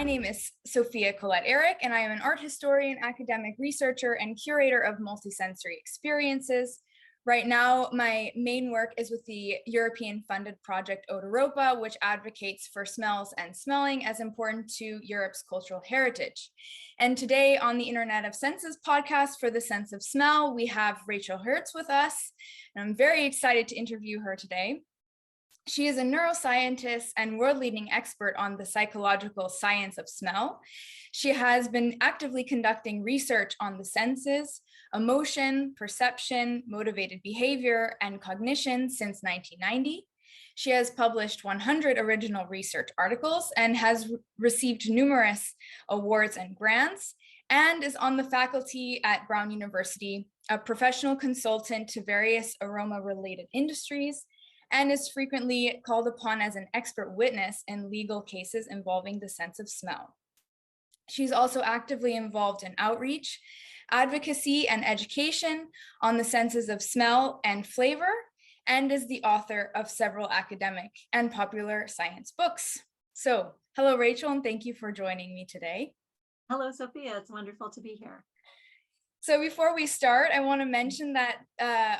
My name is Sofia Ehrich, and I am an art historian, academic researcher, and curator of multisensory experiences. Right now, my main work is with the European-funded project Europa, which advocates for smells and smelling as important to Europe's cultural heritage. And today on the Internet of Senses podcast for the Sense of Smell, we have Rachel Herz with us, and I'm very excited to interview her today. She is a neuroscientist and world-leading expert on the psychological science of smell. She has been actively conducting research on the senses, emotion, perception, motivated behavior, and cognition since 1990. She has published 100 original research articles and has received numerous awards and grants, and is on the faculty at Brown University, a professional consultant to various aroma-related industries, and is frequently called upon as an expert witness in legal cases involving the sense of smell. She's also actively involved in outreach, advocacy, and education on the senses of smell and flavor, and is the author of several academic and popular science books. So, hello, Rachel, and thank you for joining me today. Hello, Sophia. It's wonderful to be here. So before we start, I want to mention that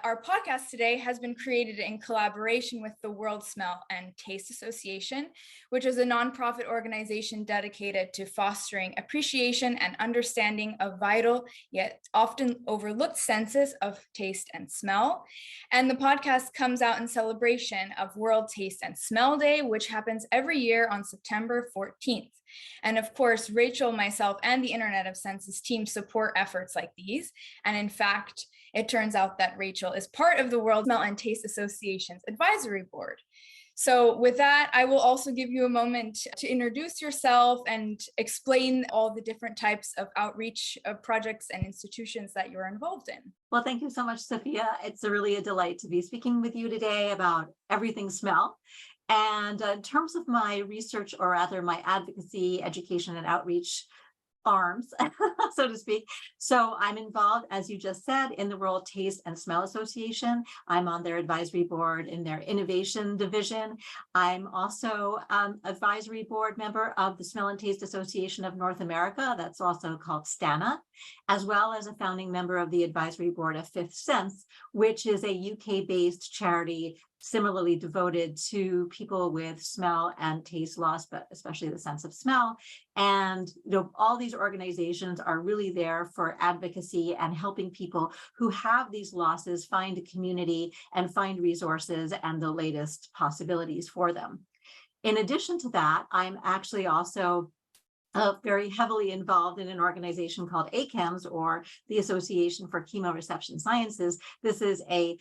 our podcast today has been created in collaboration with the World Smell and Taste Association, which is a nonprofit organization dedicated to fostering appreciation and understanding of vital yet often overlooked senses of taste and smell. And the podcast comes out in celebration of World Taste and Smell Day, which happens every year on September 14th. And of course, Rachel, myself, and the Internet of Senses team support efforts like these. And in fact, it turns out that Rachel is part of the World Smell and Taste Association's advisory board. So with that, I will also give you a moment to introduce yourself and explain all the different types of outreach projects and institutions that you're involved in. Well, thank you so much, Sophia. It's really a delight to be speaking with you today about everything smell. And in terms of my research, or rather my advocacy, education, and outreach arms, so to speak. So I'm involved, as you just said, in the World Taste and Smell Association. I'm on their advisory board in their innovation division. I'm also advisory board member of the Smell and Taste Association of North America. That's also called STANA, as well as a founding member of the advisory board of Fifth Sense, which is a UK-based charity similarly devoted to people with smell and taste loss, but especially the sense of smell. And all these organizations are really there for advocacy and helping people who have these losses find a community and find resources and the latest possibilities for them. In addition to that, I'm actually also very heavily involved in an organization called AChemS, or the Association for Chemoreception Sciences. This is a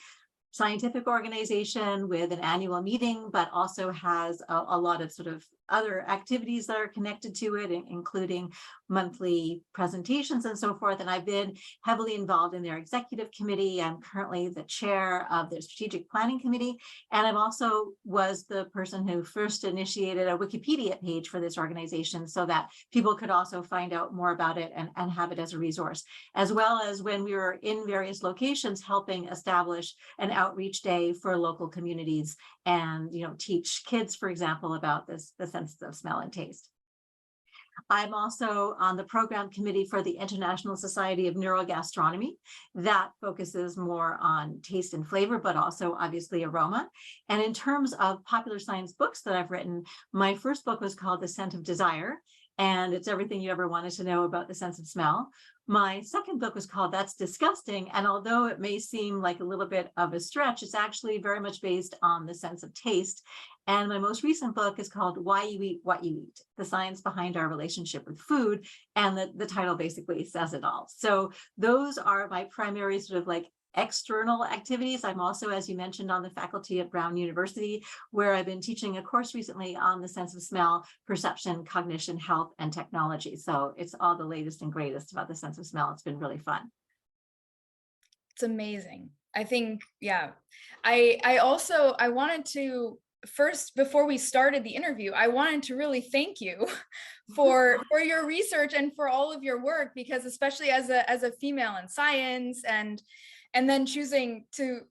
scientific organization with an annual meeting, but also has a lot of sort of other activities that are connected to it, including monthly presentations and so forth. And I've been heavily involved in their executive committee. I'm currently the chair of their strategic planning committee. And I've also was the person who first initiated a Wikipedia page for this organization so that people could also find out more about it and have it as a resource, as well as when we were in various locations helping establish an outreach day for local communities and teach kids, for example, about the senses of smell and taste. I'm also on the program committee for the International Society of Neurogastronomy. That focuses more on taste and flavor, but also obviously aroma. And in terms of popular science books that I've written, my first book was called The Scent of Desire, and it's everything you ever wanted to know about the sense of smell. My second book was called That's Disgusting, and although it may seem like a little bit of a stretch, it's actually very much based on the sense of taste. And my most recent book is called Why You Eat What You Eat, the science behind our relationship with food, and the title basically says it all. So those are my primary sort of like external activities. I'm also, as you mentioned, on the faculty at Brown University, where I've been teaching a course recently on the sense of smell, perception, cognition, health, and technology. So it's all the latest and greatest about the sense of smell. It's been really fun. It's amazing. I think, yeah. I wanted to first, before we started the interview, I wanted to really thank you for your research and for all of your work, because especially as a female in science and then choosing to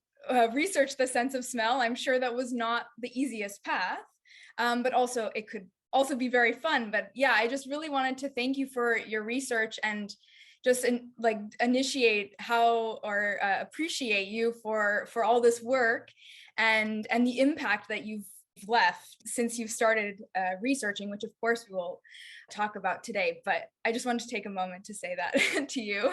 research the sense of smell, I'm sure that was not the easiest path, but also it could also be very fun. But yeah, I just really wanted to thank you for your research and just initiate how or appreciate you for all this work and the impact that you've left since you've started researching, which of course we will talk about today. But I just wanted to take a moment to say that to you.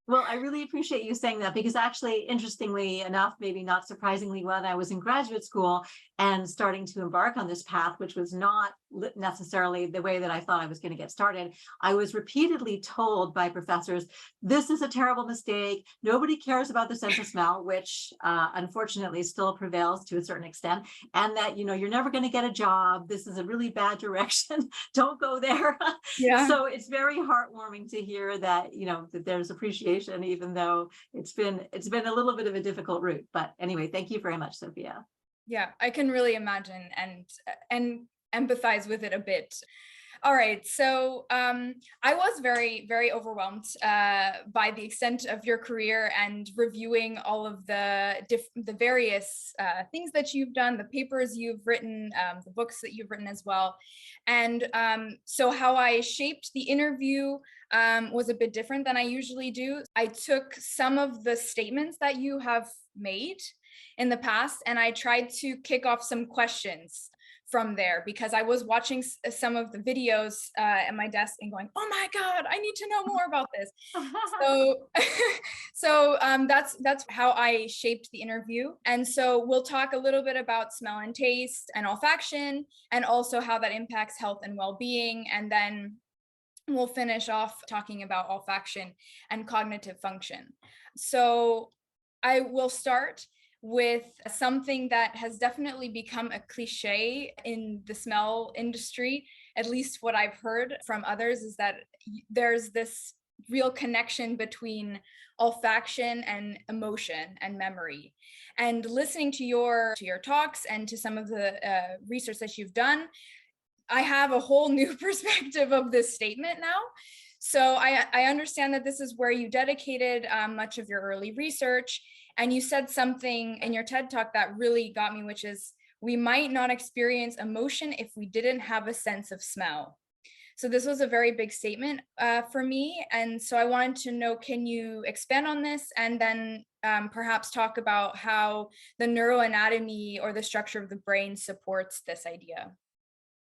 Well, I really appreciate you saying that, because actually, interestingly enough, maybe not surprisingly, when I was in graduate school and starting to embark on this path, which was not necessarily the way that I thought I was going to get started, I was repeatedly told by professors, this is a terrible mistake. Nobody cares about the sense of smell, which unfortunately still prevails to a certain extent. And that, you're never going to get a job. This is a really bad direction. Don't go there. Yeah. So it's very heartwarming to hear that, that there's appreciation, even though it's been a little bit of a difficult route. But anyway, thank you very much, Sophia. Yeah, I can really imagine and empathize with it a bit. All right, so I was very, very overwhelmed by the extent of your career and reviewing all of the various things that you've done, the papers you've written, the books that you've written as well. And so how I shaped the interview was a bit different than I usually do. I took some of the statements that you have made in the past, and I tried to kick off some questions from there, because I was watching some of the videos at my desk and going, oh my God, I need to know more about this. So that's how I shaped the interview. And so we'll talk a little bit about smell and taste and olfaction, and also how that impacts health and well-being. And then we'll finish off talking about olfaction and cognitive function. So I will start with something that has definitely become a cliche in the smell industry. At least what I've heard from others is that there's this real connection between olfaction and emotion and memory. And listening to your talks and to some of the research that you've done, I have a whole new perspective of this statement now. So I understand that this is where you dedicated much of your early research. And you said something in your TED Talk that really got me, which is, we might not experience emotion if we didn't have a sense of smell. So this was a very big statement for me. And so I wanted to know, can you expand on this, and then perhaps talk about how the neuroanatomy or the structure of the brain supports this idea?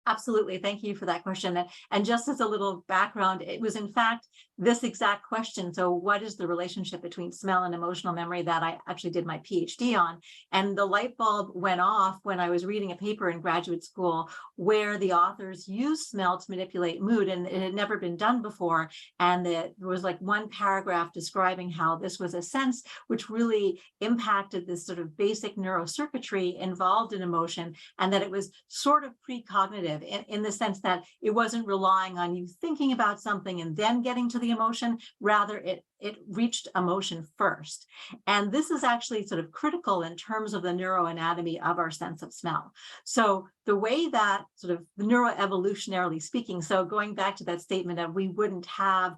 Absolutely. Thank you for that question. And just as a little background, it was in fact this exact question. So what is the relationship between smell and emotional memory that I actually did my PhD on? And the light bulb went off when I was reading a paper in graduate school where the authors used smell to manipulate mood, and it had never been done before. And there was like one paragraph describing how this was a sense which really impacted this sort of basic neurocircuitry involved in emotion, and that it was sort of precognitive in the sense that it wasn't relying on you thinking about something and then getting to the emotion. Rather, it reached emotion first. And this is actually sort of critical in terms of the neuroanatomy of our sense of smell. So the way that sort of neuroevolutionarily speaking, so going back to that statement of we wouldn't have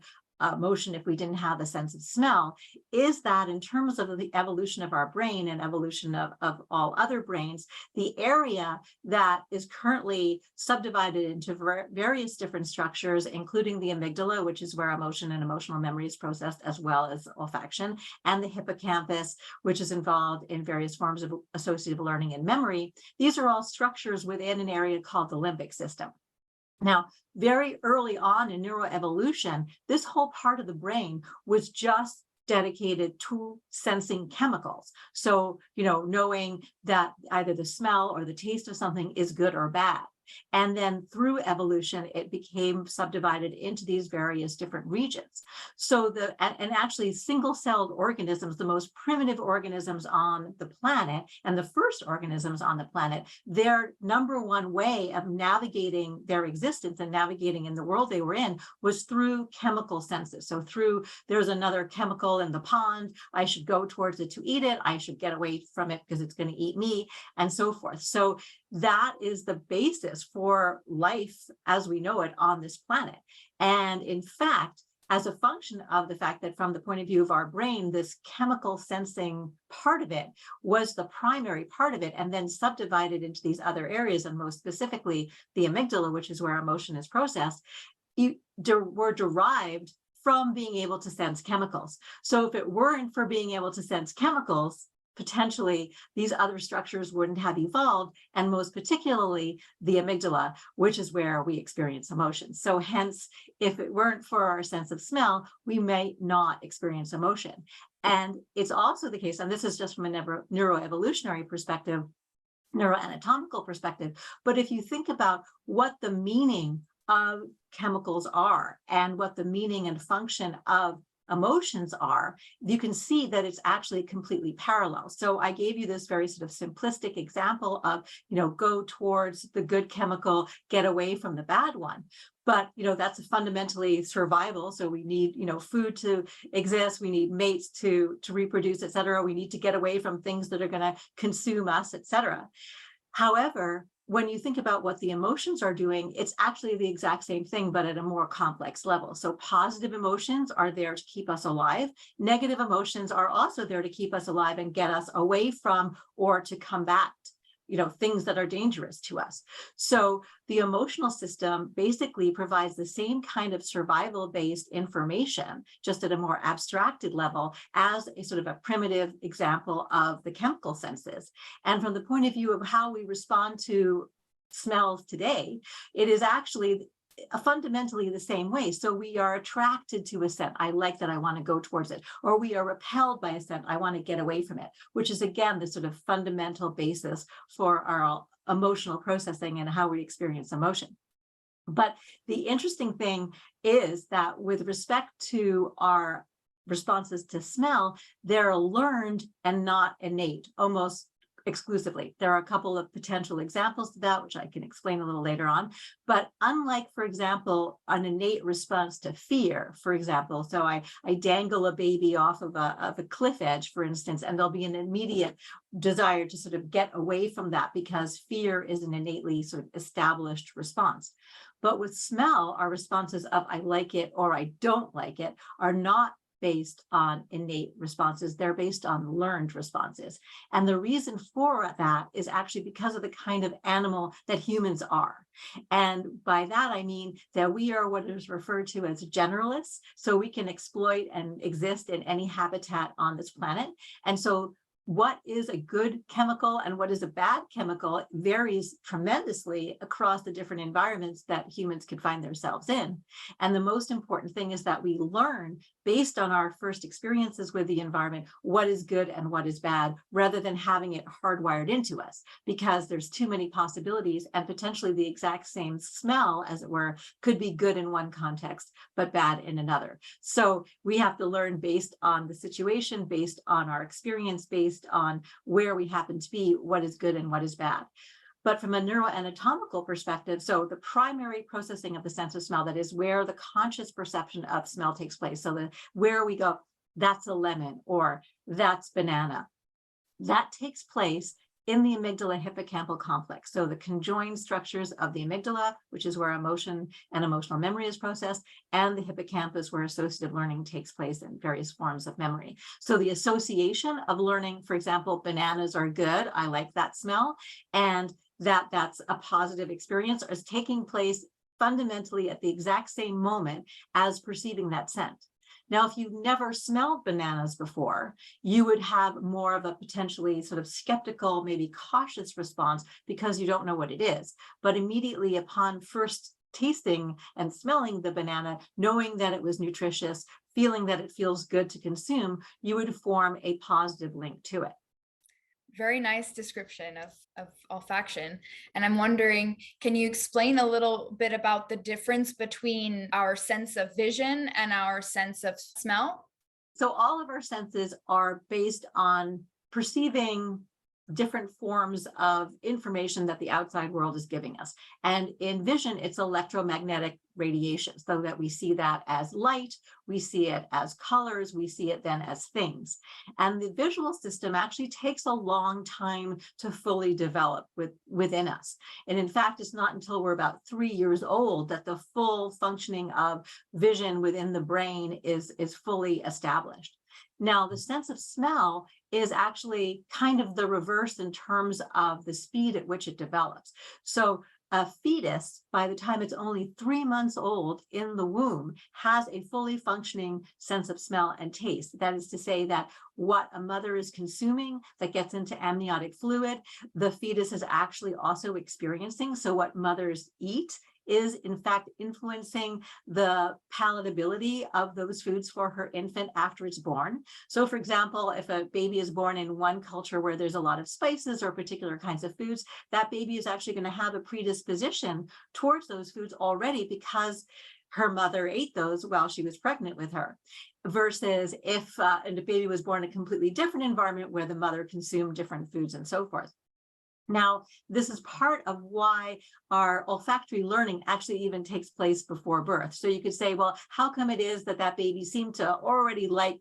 emotion if we didn't have the sense of smell, is that in terms of the evolution of our brain and evolution of all other brains, the area that is currently subdivided into various different structures, including the amygdala, which is where emotion and emotional memory is processed, as well as olfaction, and the hippocampus, which is involved in various forms of associative learning and memory. These are all structures within an area called the limbic system. Now, very early on in neuroevolution, this whole part of the brain was just dedicated to sensing chemicals. So, knowing that either the smell or the taste of something is good or bad. And then through evolution, it became subdivided into these various different regions. So and actually single-celled organisms, the most primitive organisms on the planet and the first organisms on the planet, their number one way of navigating their existence and navigating in the world they were in was through chemical senses. So there's another chemical in the pond, I should go towards it to eat it, I should get away from it because it's going to eat me, and so forth. So that is the basis for life as we know it on this planet. And in fact, as a function of the fact that from the point of view of our brain, this chemical sensing part of it was the primary part of it, and then subdivided into these other areas, and most specifically the amygdala, which is where emotion is processed, were derived from being able to sense chemicals. So if it weren't for being able to sense chemicals, potentially these other structures wouldn't have evolved, and most particularly the amygdala, which is where we experience emotions. So hence, if it weren't for our sense of smell, we may not experience emotion. And it's also the case, and this is just from a neuroevolutionary perspective, neuroanatomical perspective, but if you think about what the meaning of chemicals are and what the meaning and function of emotions are, you can see that it's actually completely parallel. So I gave you this very sort of simplistic example of, go towards the good chemical, get away from the bad one. But, that's fundamentally survival. So we need, food to exist. We need mates to reproduce, et cetera. We need to get away from things that are going to consume us, et cetera. However, when you think about what the emotions are doing, it's actually the exact same thing, but at a more complex level. So positive emotions are there to keep us alive. Negative emotions are also there to keep us alive and get us away from or to combat things that are dangerous to us. So the emotional system basically provides the same kind of survival-based information, just at a more abstracted level, as a sort of a primitive example of the chemical senses. And from the point of view of how we respond to smells today, it is actually fundamentally the same way. So we are attracted to a scent. I like that. I want to go towards it. Or we are repelled by a scent. I want to get away from it, which is, again, the sort of fundamental basis for our emotional processing and how we experience emotion. But the interesting thing is that with respect to our responses to smell, they're learned and not innate, almost exclusively. There are a couple of potential examples to that, which I can explain a little later on. But unlike, for example, an innate response to fear, for example, so I dangle a baby off of a cliff edge, for instance, and there'll be an immediate desire to sort of get away from that because fear is an innately sort of established response. But with smell, our responses of I like it or I don't like it are not based on innate responses. They're based on learned responses. And the reason for that is actually because of the kind of animal that humans are. And by that, I mean that we are what is referred to as generalists. So we can exploit and exist in any habitat on this planet. And so what is a good chemical and what is a bad chemical varies tremendously across the different environments that humans can find themselves in. And the most important thing is that we learn based on our first experiences with the environment what is good and what is bad, rather than having it hardwired into us, because there's too many possibilities, and potentially the exact same smell, as it were, could be good in one context but bad in another. So we have to learn based on the situation, based on our experience, based on where we happen to be, what is good and what is bad. But from a neuroanatomical perspective, so the primary processing of the sense of smell, that is where the conscious perception of smell takes place. So where we go, that's a lemon or that's banana, that takes place in the amygdala hippocampal complex. So the conjoined structures of the amygdala, which is where emotion and emotional memory is processed, and the hippocampus, where associative learning takes place in various forms of memory. So the association of learning, for example, bananas are good, I like that smell, and that's a positive experience, is taking place fundamentally at the exact same moment as perceiving that scent. Now, if you've never smelled bananas before, you would have more of a potentially sort of skeptical, maybe cautious response because you don't know what it is. But immediately upon first tasting and smelling the banana, knowing that it was nutritious, feeling that it feels good to consume, you would form a positive link to it. Very nice description of olfaction. And I'm wondering, can you explain a little bit about the difference between our sense of vision and our sense of smell? So all of our senses are based on perceiving different forms of information that the outside world is giving us. And in vision, it's electromagnetic radiation, so that we see that as light, we see it as colors, we see it then as things. And the visual system actually takes a long time to fully develop within us. And in fact, it's not until we're about 3 years old that the full functioning of vision within the brain is fully established. Now, the sense of smell is actually kind of the reverse in terms of the speed at which it develops. So a fetus, by the time it's only 3 months old in the womb, has a fully functioning sense of smell and taste. That is to say that what a mother is consuming that gets into amniotic fluid, the fetus is actually also experiencing. So what mothers eat is in fact influencing the palatability of those foods for her infant after it's born. So for example, if a baby is born in one culture where there's a lot of spices or particular kinds of foods, that baby is actually going to have a predisposition towards those foods already because her mother ate those while she was pregnant with her. Versus if and the baby was born in a completely different environment where the mother consumed different foods and so forth. Now, this is part of why our olfactory learning actually even takes place before birth. So you could say, well, how come it is that that baby seemed to already like,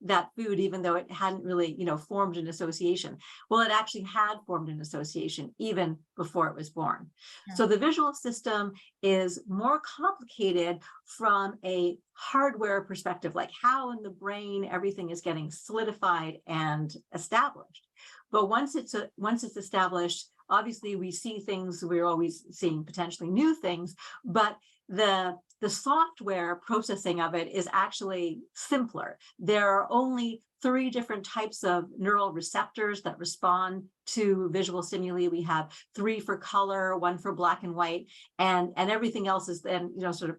that food, even though it hadn't really, formed an association? Well, it actually had formed an association even before it was born. Yeah. So the visual system is more complicated from a hardware perspective, like how in the brain everything is getting solidified and established. But once it's established, obviously we see things, we're always seeing potentially new things, but the software processing of it is actually simpler. There are only 3 different types of neural receptors that respond to visual stimuli. We have 3 for color, 1 for black and white, and everything else is then, sort of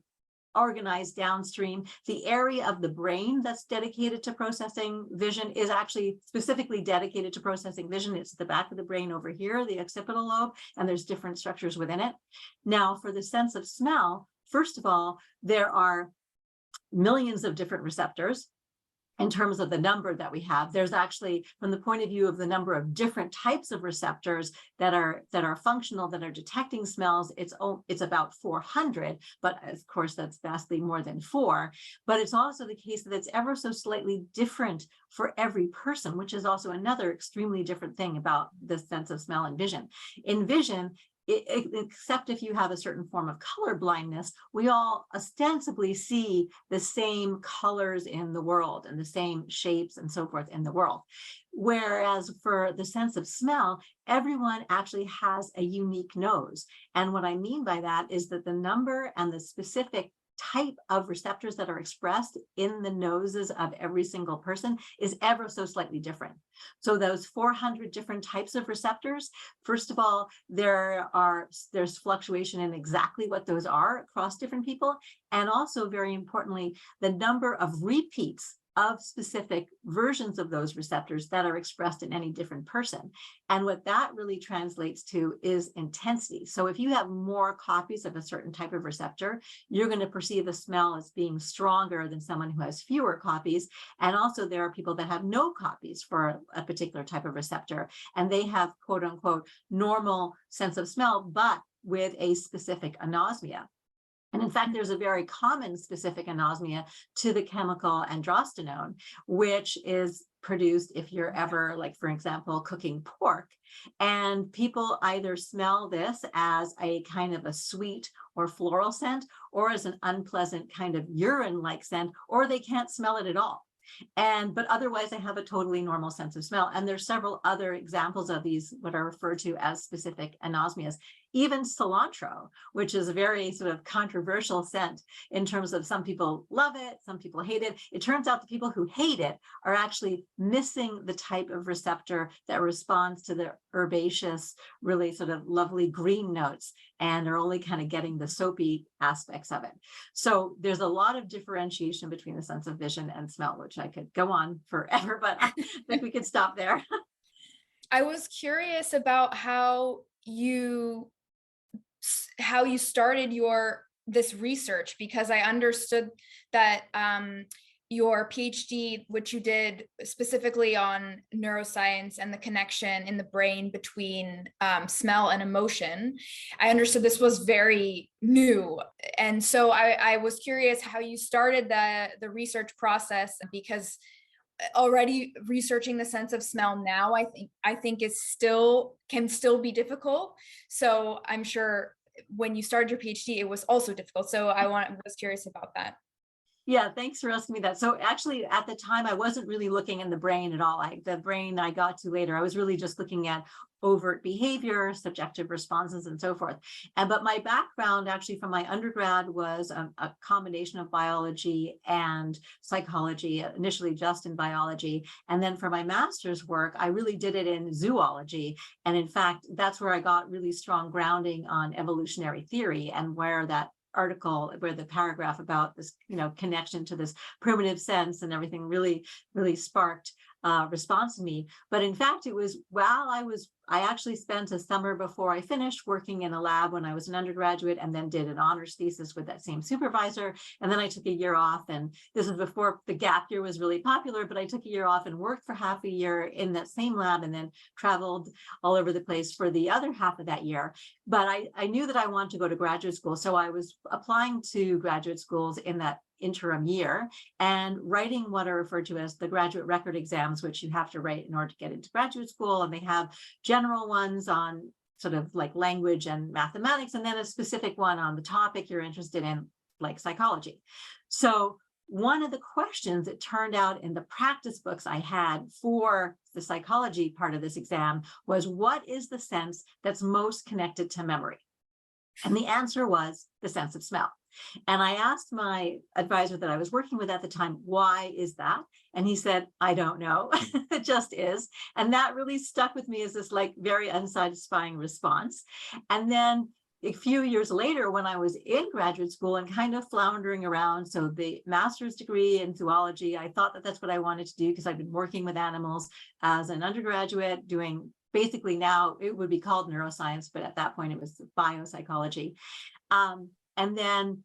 organized downstream. The area of the brain that's dedicated to processing vision is actually specifically dedicated to processing vision. It's the back of the brain over here, the occipital lobe, and there's different structures within it. Now, for the sense of smell, first of all, there are millions of different receptors. In terms of the number that we have, there's actually, from the point of view of the number of different types of receptors that are functional, that are detecting smells, it's about 400, but of course that's vastly more than 4. But it's also the case that it's ever so slightly different for every person, which is also another extremely different thing about the sense of smell and vision. In vision, except if you have a certain form of color blindness, we all ostensibly see the same colors in the world and the same shapes and so forth in the world. Whereas for the sense of smell, everyone actually has a unique nose. And what I mean by that is that the number and the specific type of receptors that are expressed in the noses of every single person is ever so slightly different. So those 400 different types of receptors, first of all, there's fluctuation in exactly what those are across different people. And also, very importantly, the number of repeats of specific versions of those receptors that are expressed in any different person. And what that really translates to is intensity. So if you have more copies of a certain type of receptor, you're going to perceive a smell as being stronger than someone who has fewer copies. And also there are people that have no copies for a particular type of receptor, and they have quote unquote normal sense of smell, but with a specific anosmia. And in fact, there's a very common specific anosmia to the chemical androstenone, which is produced if you're ever, like, for example, cooking pork. And people either smell this as a kind of a sweet or floral scent, or as an unpleasant kind of urine-like scent, or they can't smell it at all. But otherwise they have a totally normal sense of smell. And there's several other examples of these, what are referred to as specific anosmias. Even cilantro, which is a very sort of controversial scent in terms of some people love it, some people hate it. It turns out the people who hate it are actually missing the type of receptor that responds to the herbaceous, really sort of lovely green notes, and are only kind of getting the soapy aspects of it. So there's a lot of differentiation between the sense of vision and smell, which I could go on forever, but I think we could stop there. I was curious about how you started this research, because I understood that your PhD, which you did specifically on neuroscience and the connection in the brain between smell and emotion, I understood this was very new. And so I was curious how you started the research process, because already researching the sense of smell now, I think can still be difficult. So I'm sure when you started your PhD, it was also difficult. So was curious about that. Yeah, thanks for asking me that. So actually, at the time, I wasn't really looking in the brain at all. The brain I got to later. I was really just looking at overt behavior, subjective responses, and so forth. But my background actually from my undergrad was a combination of biology and psychology, initially just in biology. And then for my master's work, I really did it in zoology. And in fact, that's where I got really strong grounding on evolutionary theory, and where the paragraph about this, connection to this primitive sense and everything really sparked response to me. But in fact, it was while I actually spent a summer before I finished working in a lab when I was an undergraduate, and then did an honors thesis with that same supervisor. And then I took a year off, and this was before the gap year was really popular, but I took a year off and worked for half a year in that same lab, and then traveled all over the place for the other half of that year. But I knew that I wanted to go to graduate school. So I was applying to graduate schools in that interim year and writing what are referred to as the graduate record exams, which you have to write in order to get into graduate school. And they have general ones on sort of like language and mathematics, and then a specific one on the topic you're interested in, like psychology. So one of the questions, it turned out, in the practice books I had for the psychology part of this exam was, what is the sense that's most connected to memory? And the answer was the sense of smell. And I asked my advisor that I was working with at the time, why is that? And he said, I don't know. It just is. And that really stuck with me as this like very unsatisfying response. And then a few years later, when I was in graduate school and kind of floundering around, so the master's degree in zoology, I thought that that's what I wanted to do, because I've been working with animals as an undergraduate, doing basically, now it would be called neuroscience, but at that point it was biopsychology.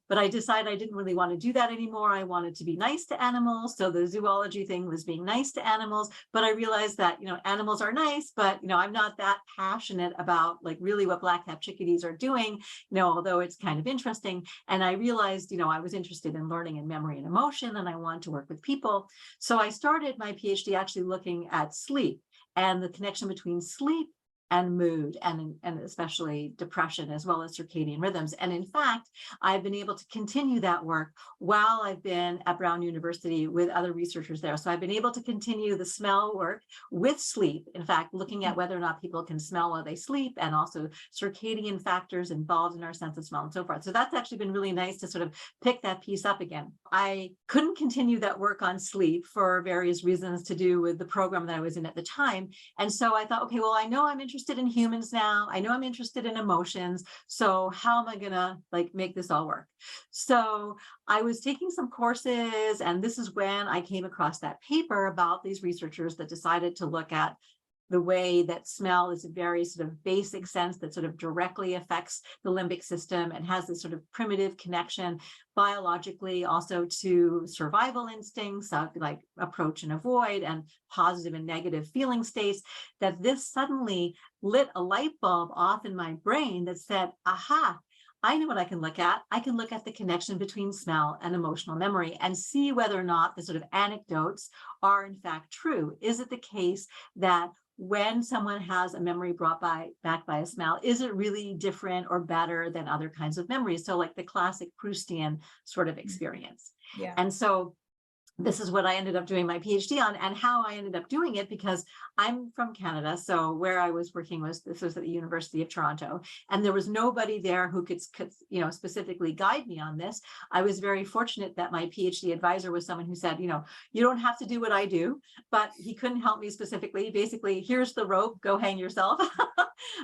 But I decided I didn't really want to do that anymore. I wanted to be nice to animals. So the zoology thing was being nice to animals. But I realized that, animals are nice, but, I'm not that passionate about like really what black-capped chickadees are doing, although it's kind of interesting. And I realized, I was interested in learning and memory and emotion, and I wanted to work with people. So I started my PhD actually looking at sleep and the connection between sleep and mood, and especially depression, as well as circadian rhythms. And in fact, I've been able to continue that work while I've been at Brown University with other researchers there. So I've been able to continue the smell work with sleep, in fact, looking at whether or not people can smell while they sleep, and also circadian factors involved in our sense of smell and so forth. So that's actually been really nice to sort of pick that piece up again. I couldn't continue that work on sleep for various reasons to do with the program that I was in at the time. And so I thought, okay, well, I know I'm interested in humans now. I know I'm interested in emotions. So how am I going to make this all work? So I was taking some courses, and this is when I came across that paper about these researchers that decided to look at the way that smell is a very sort of basic sense that sort of directly affects the limbic system and has this sort of primitive connection biologically also to survival instincts, like approach and avoid, and positive and negative feeling states, that this suddenly lit a light bulb off in my brain that said, aha, I know what I can look at. I can look at the connection between smell and emotional memory and see whether or not the sort of anecdotes are in fact true. Is it the case that when someone has a memory brought back by a smell, is it really different or better than other kinds of memories? So like the classic Proustian sort of experience. Yeah. And so this is what I ended up doing my PhD on, and how I ended up doing it, because I'm from Canada. So where I was working was at the University of Toronto, and there was nobody there who could specifically guide me on this. I was very fortunate that my PhD advisor was someone who said, you don't have to do what I do, but he couldn't help me specifically. Basically, here's the rope, go hang yourself.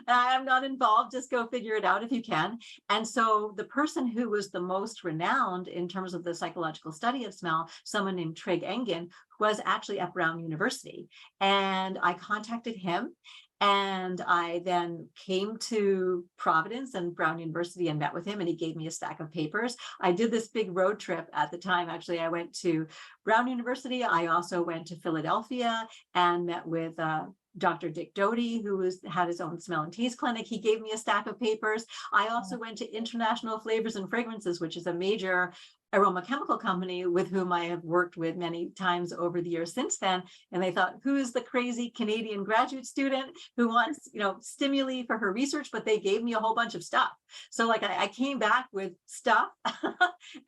I'm not involved, just go figure it out if you can. And so the person who was the most renowned in terms of the psychological study of smell, someone named Trig Engen, was actually at Brown University. And I contacted him, And I then came to Providence and Brown University and met with him, and he gave me a stack of papers. I did this big road trip at the time. Actually, I went to Brown University. I also went to Philadelphia and met with Dr. Dick Doty, who had his own smell and taste clinic. He gave me a stack of papers. I also went to International Flavors and Fragrances, which is a major aromachemical company with whom I have worked with many times over the years since then. And they thought, who is the crazy Canadian graduate student who wants, stimuli for her research? But they gave me a whole bunch of stuff. So like I came back with stuff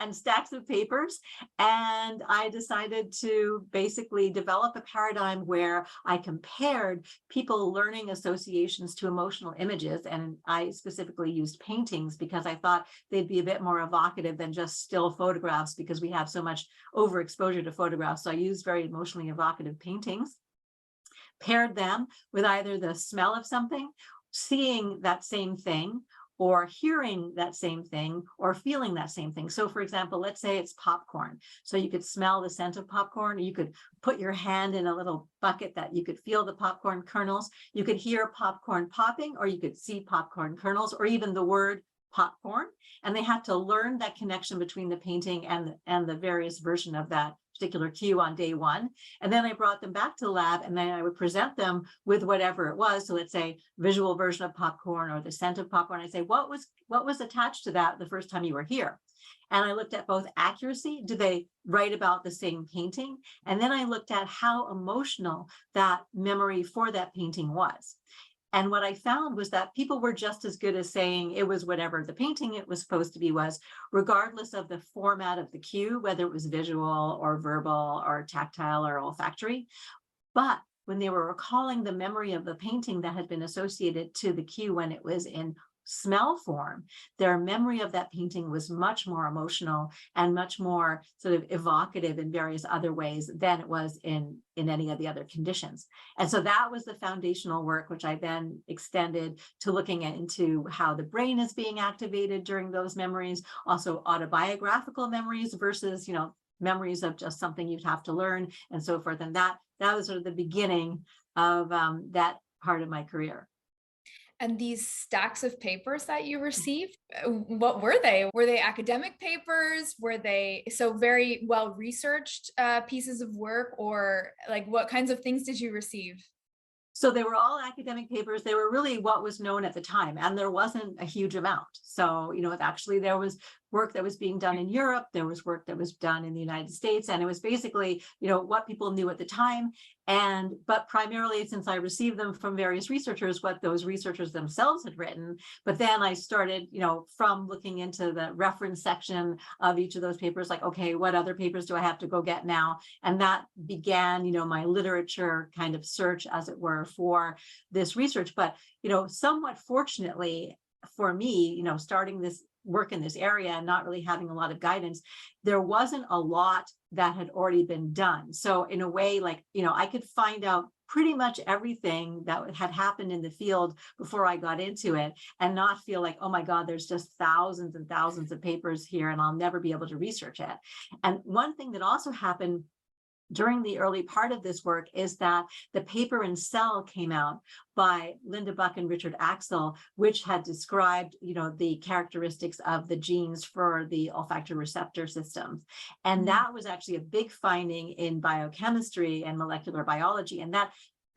and stacks of papers, and I decided to basically develop a paradigm where I compared people learning associations to emotional images. And I specifically used paintings because I thought they'd be a bit more evocative than just still photographs, because we have so much overexposure to photographs. So I used very emotionally evocative paintings, paired them with either the smell of something, seeing that same thing, or hearing that same thing, or feeling that same thing. So for example, let's say it's popcorn. So you could smell the scent of popcorn. You could put your hand in a little bucket that you could feel the popcorn kernels. You could hear popcorn popping, or you could see popcorn kernels, or even the word popcorn. And they had to learn that connection between the painting and the various version of that particular cue on day one. And then I brought them back to the lab, and then I would present them with whatever it was. So let's say visual version of popcorn or the scent of popcorn. I say, what was attached to that the first time you were here? And I looked at both accuracy, do they write about the same painting? And then I looked at how emotional that memory for that painting was. And what I found was that people were just as good as saying it was whatever the painting it was supposed to be was, regardless of the format of the cue, whether it was visual or verbal or tactile or olfactory. But when they were recalling the memory of the painting that had been associated to the cue when it was in smell form, their memory of that painting was much more emotional and much more sort of evocative in various other ways than it was in any of the other conditions. And so that was the foundational work, which I then extended to looking into how the brain is being activated during those memories, also autobiographical memories versus, memories of just something you'd have to learn and so forth. And that was sort of the beginning of that part of my career. And these stacks of papers that you received, what were they? Were they academic papers? Were they so very well researched pieces of work, or like what kinds of things did you receive? So they were all academic papers. They were really what was known at the time, and there wasn't a huge amount. So, actually there was work that was being done in Europe, there was work that was done in the United States, and it was basically, what people knew at the time. But primarily, since I received them from various researchers, what those researchers themselves had written. But then I started, from looking into the reference section of each of those papers, like, okay, what other papers do I have to go get now? And that began, my literature kind of search, as it were, for this research. But, somewhat fortunately for me, starting this work in this area and not really having a lot of guidance, there wasn't a lot that had already been done. So in a way, like, I could find out pretty much everything that had happened in the field before I got into it and not feel like, oh my God, there's just thousands and thousands of papers here and I'll never be able to research it. And one thing that also happened during the early part of this work is that the paper in Cell came out by Linda Buck and Richard Axel, which had described, the characteristics of the genes for the olfactory receptor systems. And that was actually a big finding in biochemistry and molecular biology. And that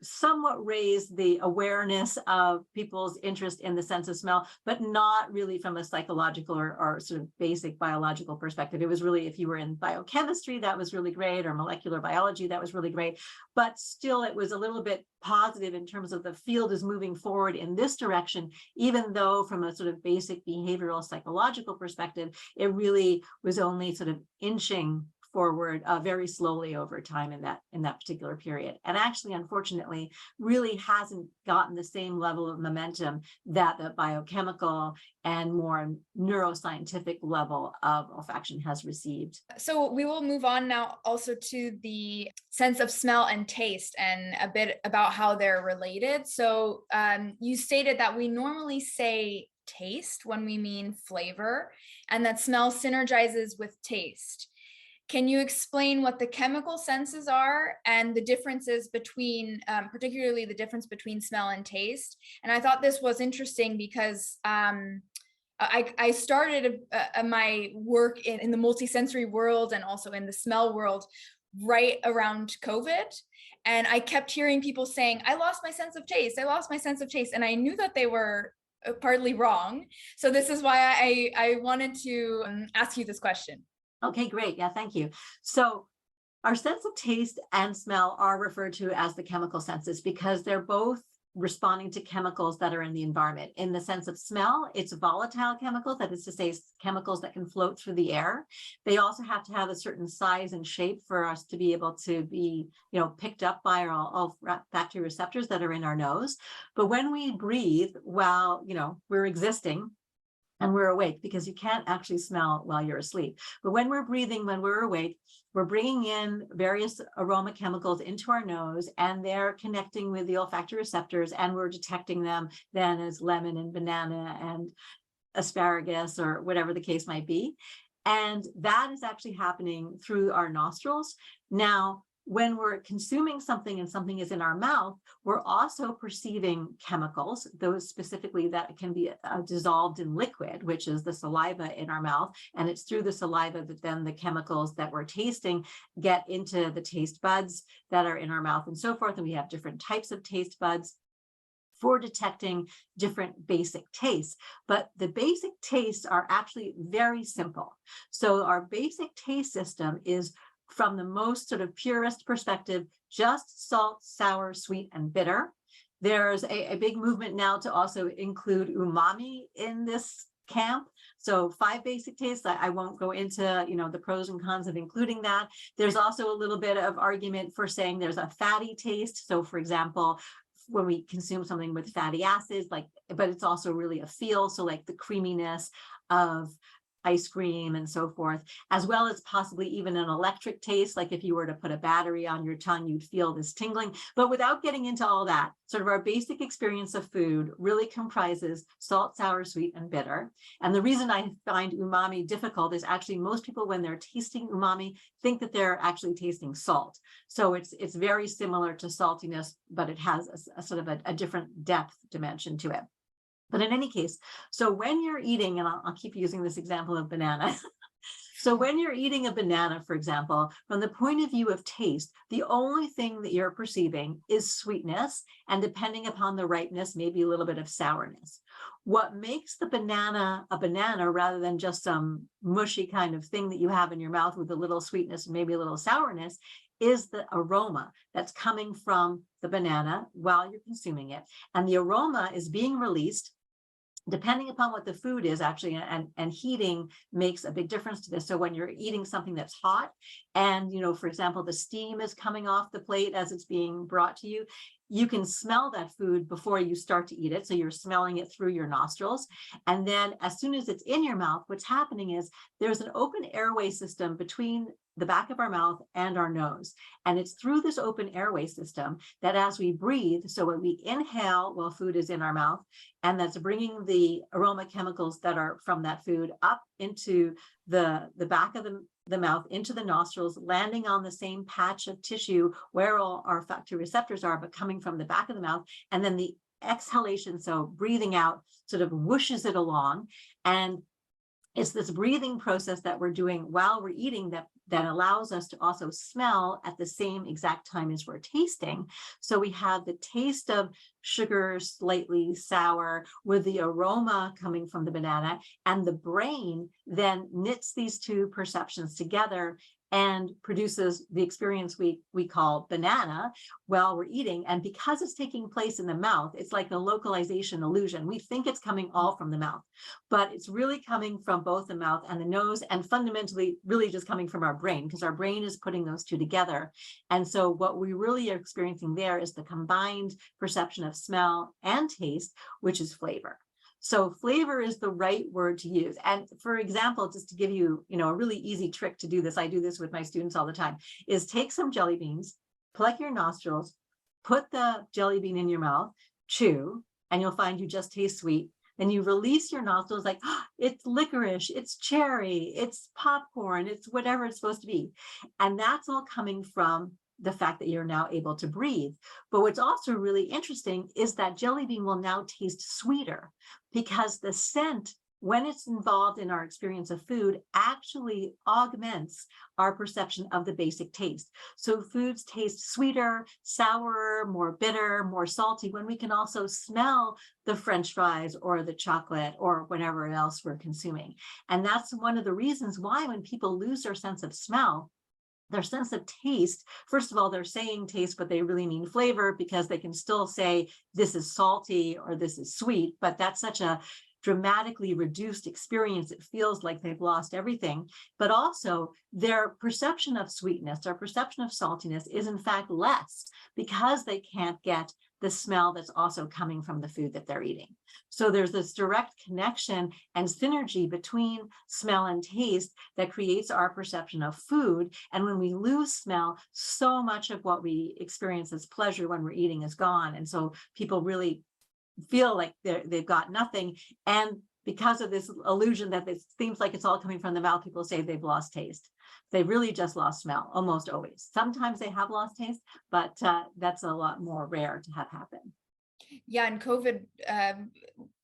somewhat raised the awareness of people's interest in the sense of smell, but not really from a psychological or sort of basic biological perspective. It was really, if you were in biochemistry, that was really great, or molecular biology, that was really great. But still, it was a little bit positive in terms of the field is moving forward in this direction, even though from a sort of basic behavioral psychological perspective, it really was only sort of inching forward very slowly over time in that particular period. And actually, unfortunately, really hasn't gotten the same level of momentum that the biochemical and more neuroscientific level of olfaction has received. So we will move on now also to the sense of smell and taste and a bit about how they're related. So you stated that we normally say taste when we mean flavor, and that smell synergizes with taste. Can you explain what the chemical senses are and the differences between, particularly the difference between smell and taste? And I thought this was interesting because I started my work in the multisensory world and also in the smell world right around COVID. And I kept hearing people saying, I lost my sense of taste. I lost my sense of taste. And I knew that they were partly wrong. So this is why I wanted to ask you this question. Okay, great. Yeah, thank you. So our sense of taste and smell are referred to as the chemical senses because they're both responding to chemicals that are in the environment. In the sense of smell, it's volatile chemicals, that is to say, chemicals that can float through the air. They also have to have a certain size and shape for us to be able to be, picked up by our olfactory receptors that are in our nose. But when we breathe while, we're existing, and we're awake, because you can't actually smell while you're asleep. But when we're breathing, when we're awake, we're bringing in various aroma chemicals into our nose, and they're connecting with the olfactory receptors, and we're detecting them then as lemon and banana and asparagus or whatever the case might be. And that is actually happening through our nostrils. Now, when we're consuming something and something is in our mouth, we're also perceiving chemicals, those specifically that can be dissolved in liquid, which is the saliva in our mouth. And it's through the saliva that then the chemicals that we're tasting get into the taste buds that are in our mouth and so forth. And we have different types of taste buds for detecting different basic tastes. But the basic tastes are actually very simple. So our basic taste system is, from the most sort of purest perspective, just salt, sour, sweet, and bitter. There's a big movement now to also include umami in this camp. So 5 basic tastes. I won't go into, the pros and cons of including that. There's also a little bit of argument for saying there's a fatty taste. So for example, when we consume something with fatty acids, but it's also really a feel. So like the creaminess of ice cream and so forth, as well as possibly even an electric taste. Like if you were to put a battery on your tongue, you'd feel this tingling. But without getting into all that, sort of our basic experience of food really comprises salt, sour, sweet, and bitter. And the reason I find umami difficult is actually most people, when they're tasting umami, think that they're actually tasting salt. So it's very similar to saltiness, but it has a sort of a different depth dimension to it. But in any case, so when you're eating, and I'll keep using this example of banana. So when you're eating a banana, for example, from the point of view of taste, the only thing that you're perceiving is sweetness, and depending upon the ripeness, maybe a little bit of sourness. What makes the banana a banana rather than just some mushy kind of thing that you have in your mouth with a little sweetness and maybe a little sourness is the aroma that's coming from the banana while you're consuming it. And the aroma is being released depending upon what the food is actually, and heating makes a big difference to this. So when you're eating something that's hot and, for example, the steam is coming off the plate as it's being brought to you, you can smell that food before you start to eat it. So you're smelling it through your nostrils. And then as soon as it's in your mouth, what's happening is there's an open airway system between the back of our mouth and our nose. And it's through this open airway system that as we breathe, so when we inhale while food is in our mouth, and that's bringing the aroma chemicals that are from that food up into the back of the mouth, into the nostrils, landing on the same patch of tissue where all our olfactory receptors are, but coming from the back of the mouth. And then the exhalation, so breathing out, sort of whooshes it along. And it's this breathing process that we're doing while we're eating that allows us to also smell at the same exact time as we're tasting. So we have the taste of sugar, slightly sour, with the aroma coming from the banana, and the brain then knits these two perceptions together and produces the experience we call banana while we're eating. And because it's taking place in the mouth, it's like a localization illusion. We think it's coming all from the mouth, but it's really coming from both the mouth and the nose, and fundamentally really just coming from our brain, because our brain is putting those two together. And so what we really are experiencing there is the combined perception of smell and taste, which is flavor. So flavor is the right word to use. And for example, just to give you, a really easy trick to do this, I do this with my students all the time, is take some jelly beans, pluck your nostrils, put the jelly bean in your mouth, chew, and you'll find you just taste sweet. and you release your nostrils like, oh, it's licorice, it's cherry, it's popcorn, it's whatever it's supposed to be. And that's all coming from the fact that you're now able to breathe. But what's also really interesting is that jelly bean will now taste sweeter because the scent, when it's involved in our experience of food, actually augments our perception of the basic taste. So foods taste sweeter, sourer, more bitter, more salty when we can also smell the French fries or the chocolate or whatever else we're consuming. And that's one of the reasons why when people lose their sense of smell, their sense of taste, first of all, they're saying taste, but they really mean flavor, because they can still say this is salty or this is sweet, but that's such a dramatically reduced experience. It feels like they've lost everything. But also their perception of sweetness, their perception of saltiness is in fact less because they can't get the smell that's also coming from the food that they're eating. So there's this direct connection and synergy between smell and taste that creates our perception of food. And when we lose smell, so much of what we experience as pleasure when we're eating is gone. And so people really feel like they've got nothing. And because of this illusion that it seems like it's all coming from the mouth, people say they've lost taste. They really just lost smell, almost always. Sometimes they have lost taste, but that's a lot more rare to have happen. Yeah, and COVID,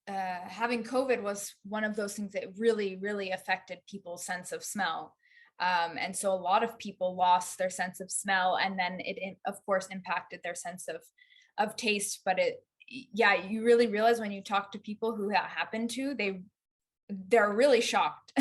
having COVID was one of those things that really, really affected people's sense of smell. And so a lot of people lost their sense of smell, and then it, of course, impacted their sense of taste. But yeah, you really realize when you talk to people who that happened to, they're really shocked.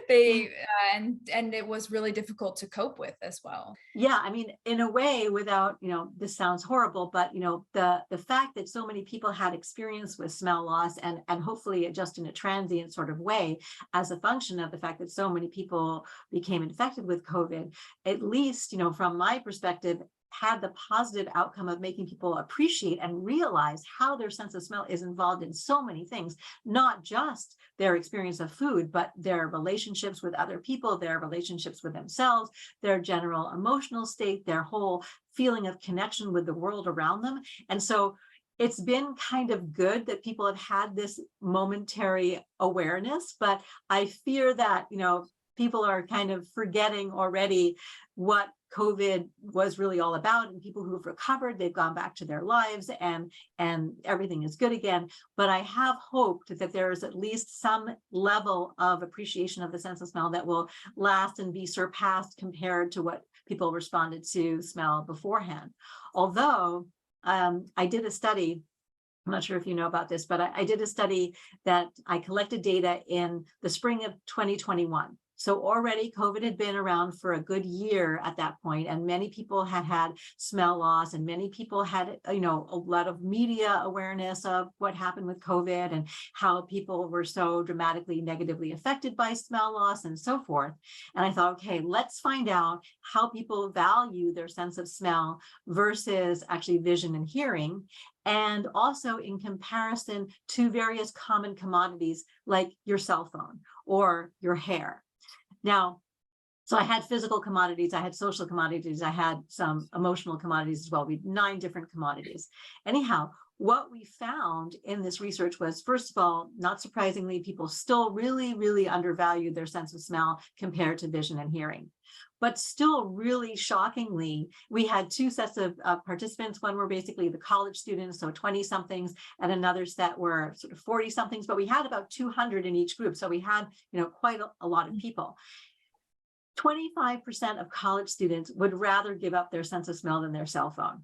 And it was really difficult to cope with as well. Yeah, I mean, in a way, without, this sounds horrible, but the fact that so many people had experience with smell loss, and hopefully just in a transient sort of way, as a function of the fact that so many people became infected with COVID, at least, from my perspective, had the positive outcome of making people appreciate and realize how their sense of smell is involved in so many things, not just their experience of food, but their relationships with other people, their relationships with themselves, their general emotional state, their whole feeling of connection with the world around them. And so it's been kind of good that people have had this momentary awareness, but I fear that, people are kind of forgetting already what COVID was really all about, and people who've recovered, they've gone back to their lives and everything is good again. But I have hoped that there is at least some level of appreciation of the sense of smell that will last and be surpassed compared to what people responded to smell beforehand. Although I did a study, I'm not sure if you know about this, but I did a study that I collected data in the spring of 2021. So already COVID had been around for a good year at that point, and many people had smell loss, and many people had, a lot of media awareness of what happened with COVID and how people were so dramatically negatively affected by smell loss and so forth. And I thought, okay, let's find out how people value their sense of smell versus actually vision and hearing, and also in comparison to various common commodities like your cell phone or your hair. Now, so I had physical commodities, I had social commodities, I had some emotional commodities as well. We had 9 different commodities. Anyhow, what we found in this research was, first of all, not surprisingly, people still really, really undervalued their sense of smell compared to vision and hearing. But still, really shockingly, we had 2 sets of participants. One were basically the college students, so 20-somethings, and another set were sort of 40-somethings, but we had about 200 in each group. So we had, quite a lot of people. 25% of college students would rather give up their sense of smell than their cell phone.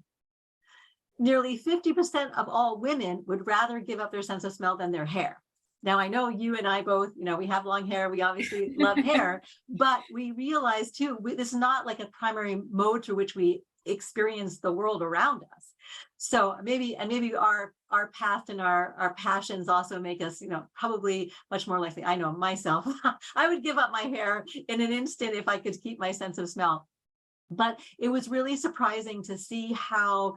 Nearly 50% of all women would rather give up their sense of smell than their hair. Now, I know you and I both, we have long hair, we obviously love hair, but we realize too, this is not like a primary mode through which we experience the world around us. So maybe our past and our passions also make us, probably much more likely. I know myself, I would give up my hair in an instant if I could keep my sense of smell. But it was really surprising to see how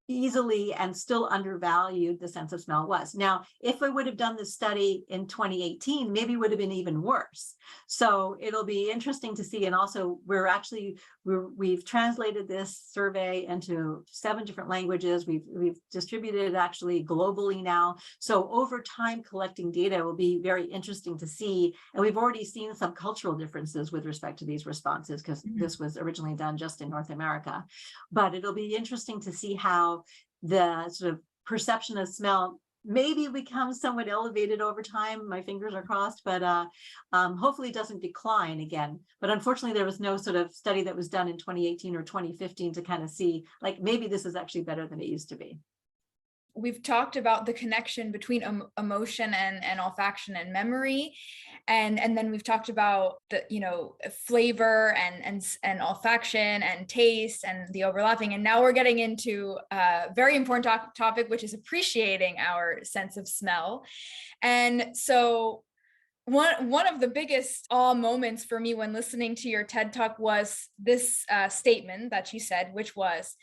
easily and still undervalued the sense of smell was. Now, if I would have done this study in 2018, maybe it would have been even worse. So it'll be interesting to see. And also, we've translated this survey into 7 different languages. We've distributed it actually globally now. So over time, collecting data will be very interesting to see. And we've already seen some cultural differences with respect to these responses, because this was originally done just in North America. But it'll be interesting to see how the sort of perception of smell maybe becomes somewhat elevated over time. My fingers are crossed, but hopefully it doesn't decline again. But unfortunately, there was no sort of study that was done in 2018 or 2015 to kind of see, like, maybe this is actually better than it used to be. We've talked about the connection between emotion and olfaction and memory, and then we've talked about the flavor and olfaction and taste and the overlapping, and now we're getting into a very important topic, which is appreciating our sense of smell. And so one of the biggest awe moments for me when listening to your TED Talk was this statement that you said, which was,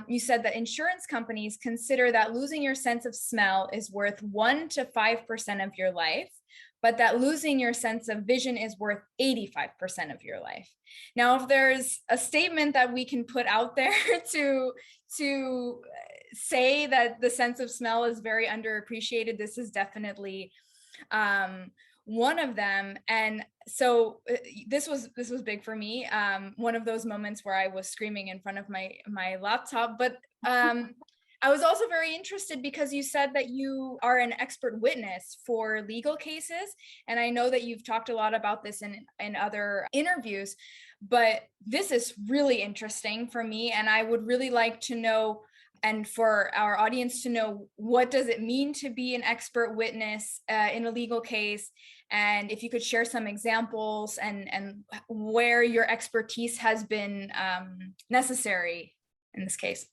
you said that insurance companies consider that losing your sense of smell is worth 1 to 5% of your life, but that losing your sense of vision is worth 85% of your life. Now, if there's a statement that we can put out there to say that the sense of smell is very underappreciated, this is definitely one of them. And so this was big for me. One of those moments where I was screaming in front of my laptop. But I was also very interested because you said that you are an expert witness for legal cases. And I know that you've talked a lot about this in other interviews, but this is really interesting for me. And I would really like to know, and for our audience to know, what does it mean to be an expert witness in a legal case? And if you could share some examples and where your expertise has been necessary in this case.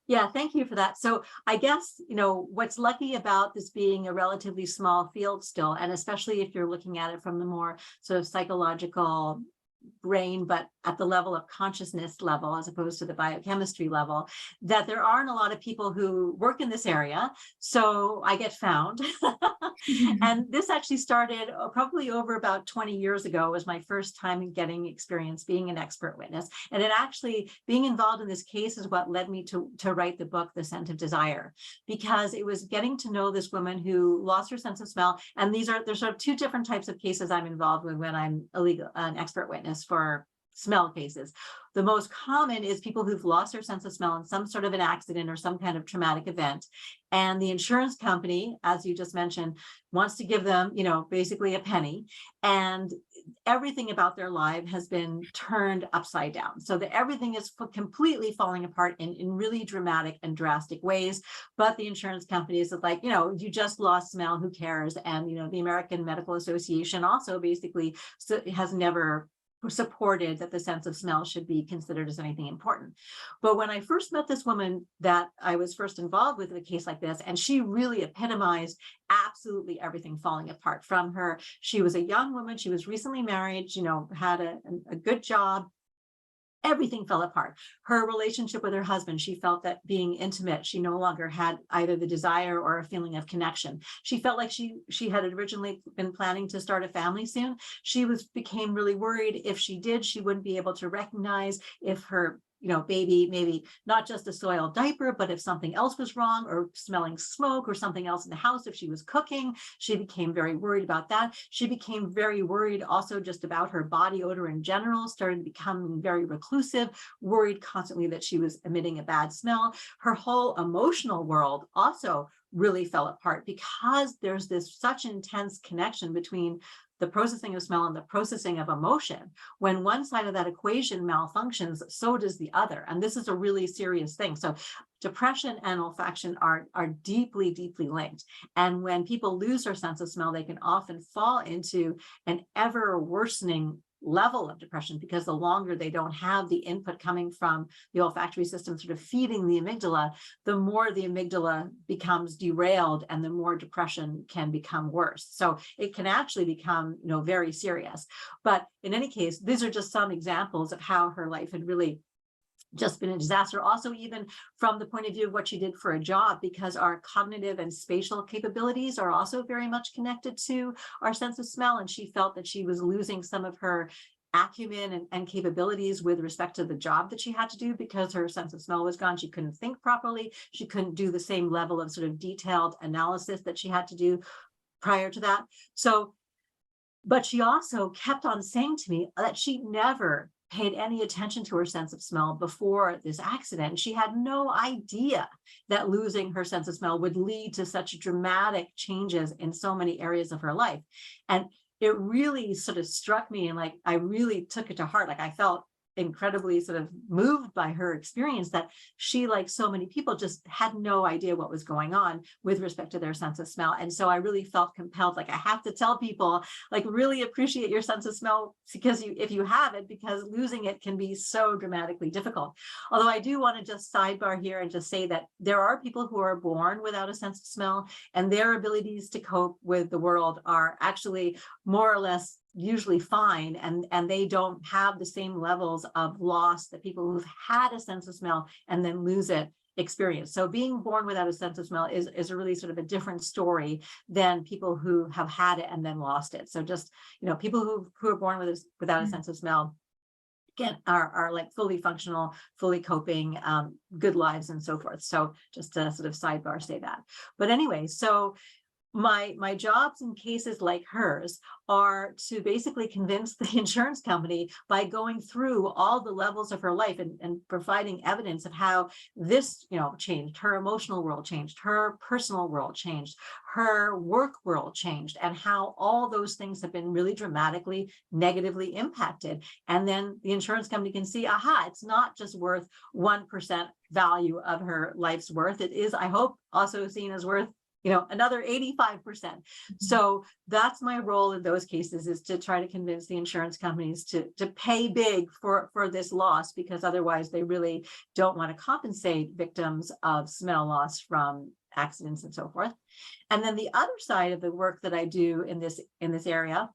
Yeah, thank you for that. So I guess, what's lucky about this being a relatively small field still, and especially if you're looking at it from the more sort of psychological brain, but at the level of consciousness level, as opposed to the biochemistry level, that there aren't a lot of people who work in this area. So I get found. And this actually started probably over about 20 years ago. It was my first time in getting experience being an expert witness. And it actually, being involved in this case is what led me to write the book, The Scent of Desire, because it was getting to know this woman who lost her sense of smell. And there's sort of 2 different types of cases I'm involved with when I'm an expert witness for smell cases. The most common is people who've lost their sense of smell in some sort of an accident or some kind of traumatic event. And the insurance company, as you just mentioned, wants to give them, basically a penny. And everything about their life has been turned upside down. So that everything is completely falling apart in really dramatic and drastic ways. But the insurance company is like, you just lost smell, who cares? And, the American Medical Association also basically has never supported that the sense of smell should be considered as anything important. But when I first met this woman that I was first involved with in a case like this, and she really epitomized absolutely everything falling apart from her. She was a young woman. She was recently married, had a good job. Everything fell apart. Her relationship with her husband, she felt that being intimate, she no longer had either the desire or a feeling of connection. She felt like she had originally been planning to start a family soon. She became really worried if she did, she wouldn't be able to recognize if her baby, maybe not just a soiled diaper, but if something else was wrong, or smelling smoke or something else in the house, if she was cooking. She became very worried about that. She became very worried also just about her body odor in general, started becoming very reclusive, worried constantly that she was emitting a bad smell. Her whole emotional world also really fell apart because there's such intense connection between the processing of smell and the processing of emotion. When one side of that equation malfunctions, so does the other. And this is a really serious thing. So depression and olfaction are deeply, deeply linked. And when people lose their sense of smell, they can often fall into an ever worsening level of depression, because the longer they don't have the input coming from the olfactory system sort of feeding the amygdala, the more the amygdala becomes derailed and the more depression can become worse. So it can actually become, very serious. But in any case, these are just some examples of how her life had really just been a disaster. Also, even from the point of view of what she did for a job, because our cognitive and spatial capabilities are also very much connected to our sense of smell. And she felt that she was losing some of her acumen and capabilities with respect to the job that she had to do because her sense of smell was gone. She couldn't think properly. She couldn't do the same level of sort of detailed analysis that she had to do prior to that. So, but she also kept on saying to me that she never paid any attention to her sense of smell before this accident. She had no idea that losing her sense of smell would lead to such dramatic changes in so many areas of her life. And it really sort of struck me, and like I really took it to heart. Like I felt incredibly sort of moved by her experience that she, like so many people, just had no idea what was going on with respect to their sense of smell. And so I really felt compelled, like I have to tell people, like really appreciate your sense of smell, because if you have it, because losing it can be so dramatically difficult. Although I do want to just sidebar here and just say that there are people who are born without a sense of smell, and their abilities to cope with the world are actually more or less usually fine, and they don't have the same levels of loss that people who've had a sense of smell and then lose it experience. So being born without a sense of smell is a really sort of a different story than people who have had it and then lost it. So just, people who are born without a sense of smell are like fully functional, fully coping, good lives and so forth. So just to sort of sidebar say that. But anyway, so my jobs in cases like hers are to basically convince the insurance company by going through all the levels of her life and providing evidence of how this, changed. Her emotional world changed, her personal world changed, her work world changed, and how all those things have been really dramatically negatively impacted. And then the insurance company can see, aha, it's not just worth 1% value of her life's worth. It is, I hope, also seen as worth another 85%. So that's my role in those cases, is to try to convince the insurance companies to pay big for this loss, because otherwise they really don't want to compensate victims of smell loss from accidents and so forth. And then the other side of the work that I do in this area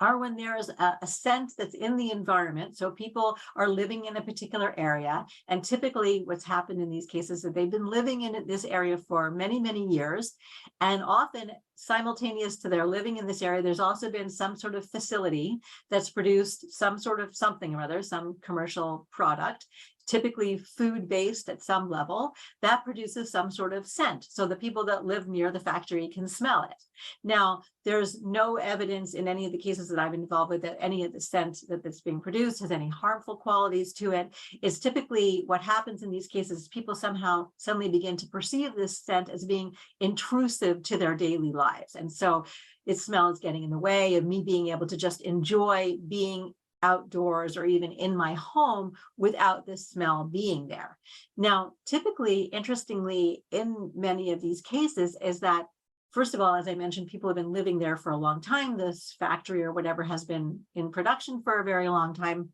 are when there is a scent that's in the environment. So people are living in a particular area, and typically what's happened in these cases is that they've been living in this area for many, many years, and often simultaneous to their living in this area, there's also been some sort of facility that's produced some sort of something or other, some commercial product, typically food-based at some level, that produces some sort of scent. So the people that live near the factory can smell it. Now, there's no evidence in any of the cases that I've been involved with that any of the scent that's being produced has any harmful qualities to it. It's typically what happens in these cases, people somehow suddenly begin to perceive this scent as being intrusive to their daily lives. And so its smell is getting in the way of me being able to just enjoy being outdoors or even in my home without this smell being there. Now, typically, interestingly, in many of these cases is that, first of all, as I mentioned, people have been living there for a long time. This factory or whatever has been in production for a very long time.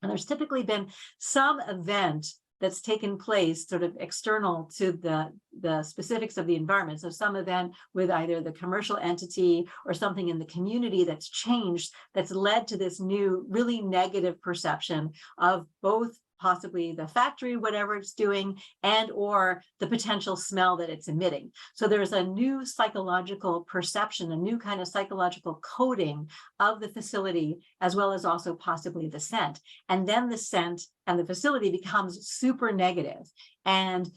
And there's typically been some event that's taken place sort of external to the specifics of the environment. So some event with either the commercial entity or something in the community that's changed, that's led to this new really negative perception of both possibly the factory, whatever it's doing, and or the potential smell that it's emitting. So there's a new psychological perception, a new kind of psychological coding of the facility, as well as also possibly the scent. And then the scent and the facility becomes super negative and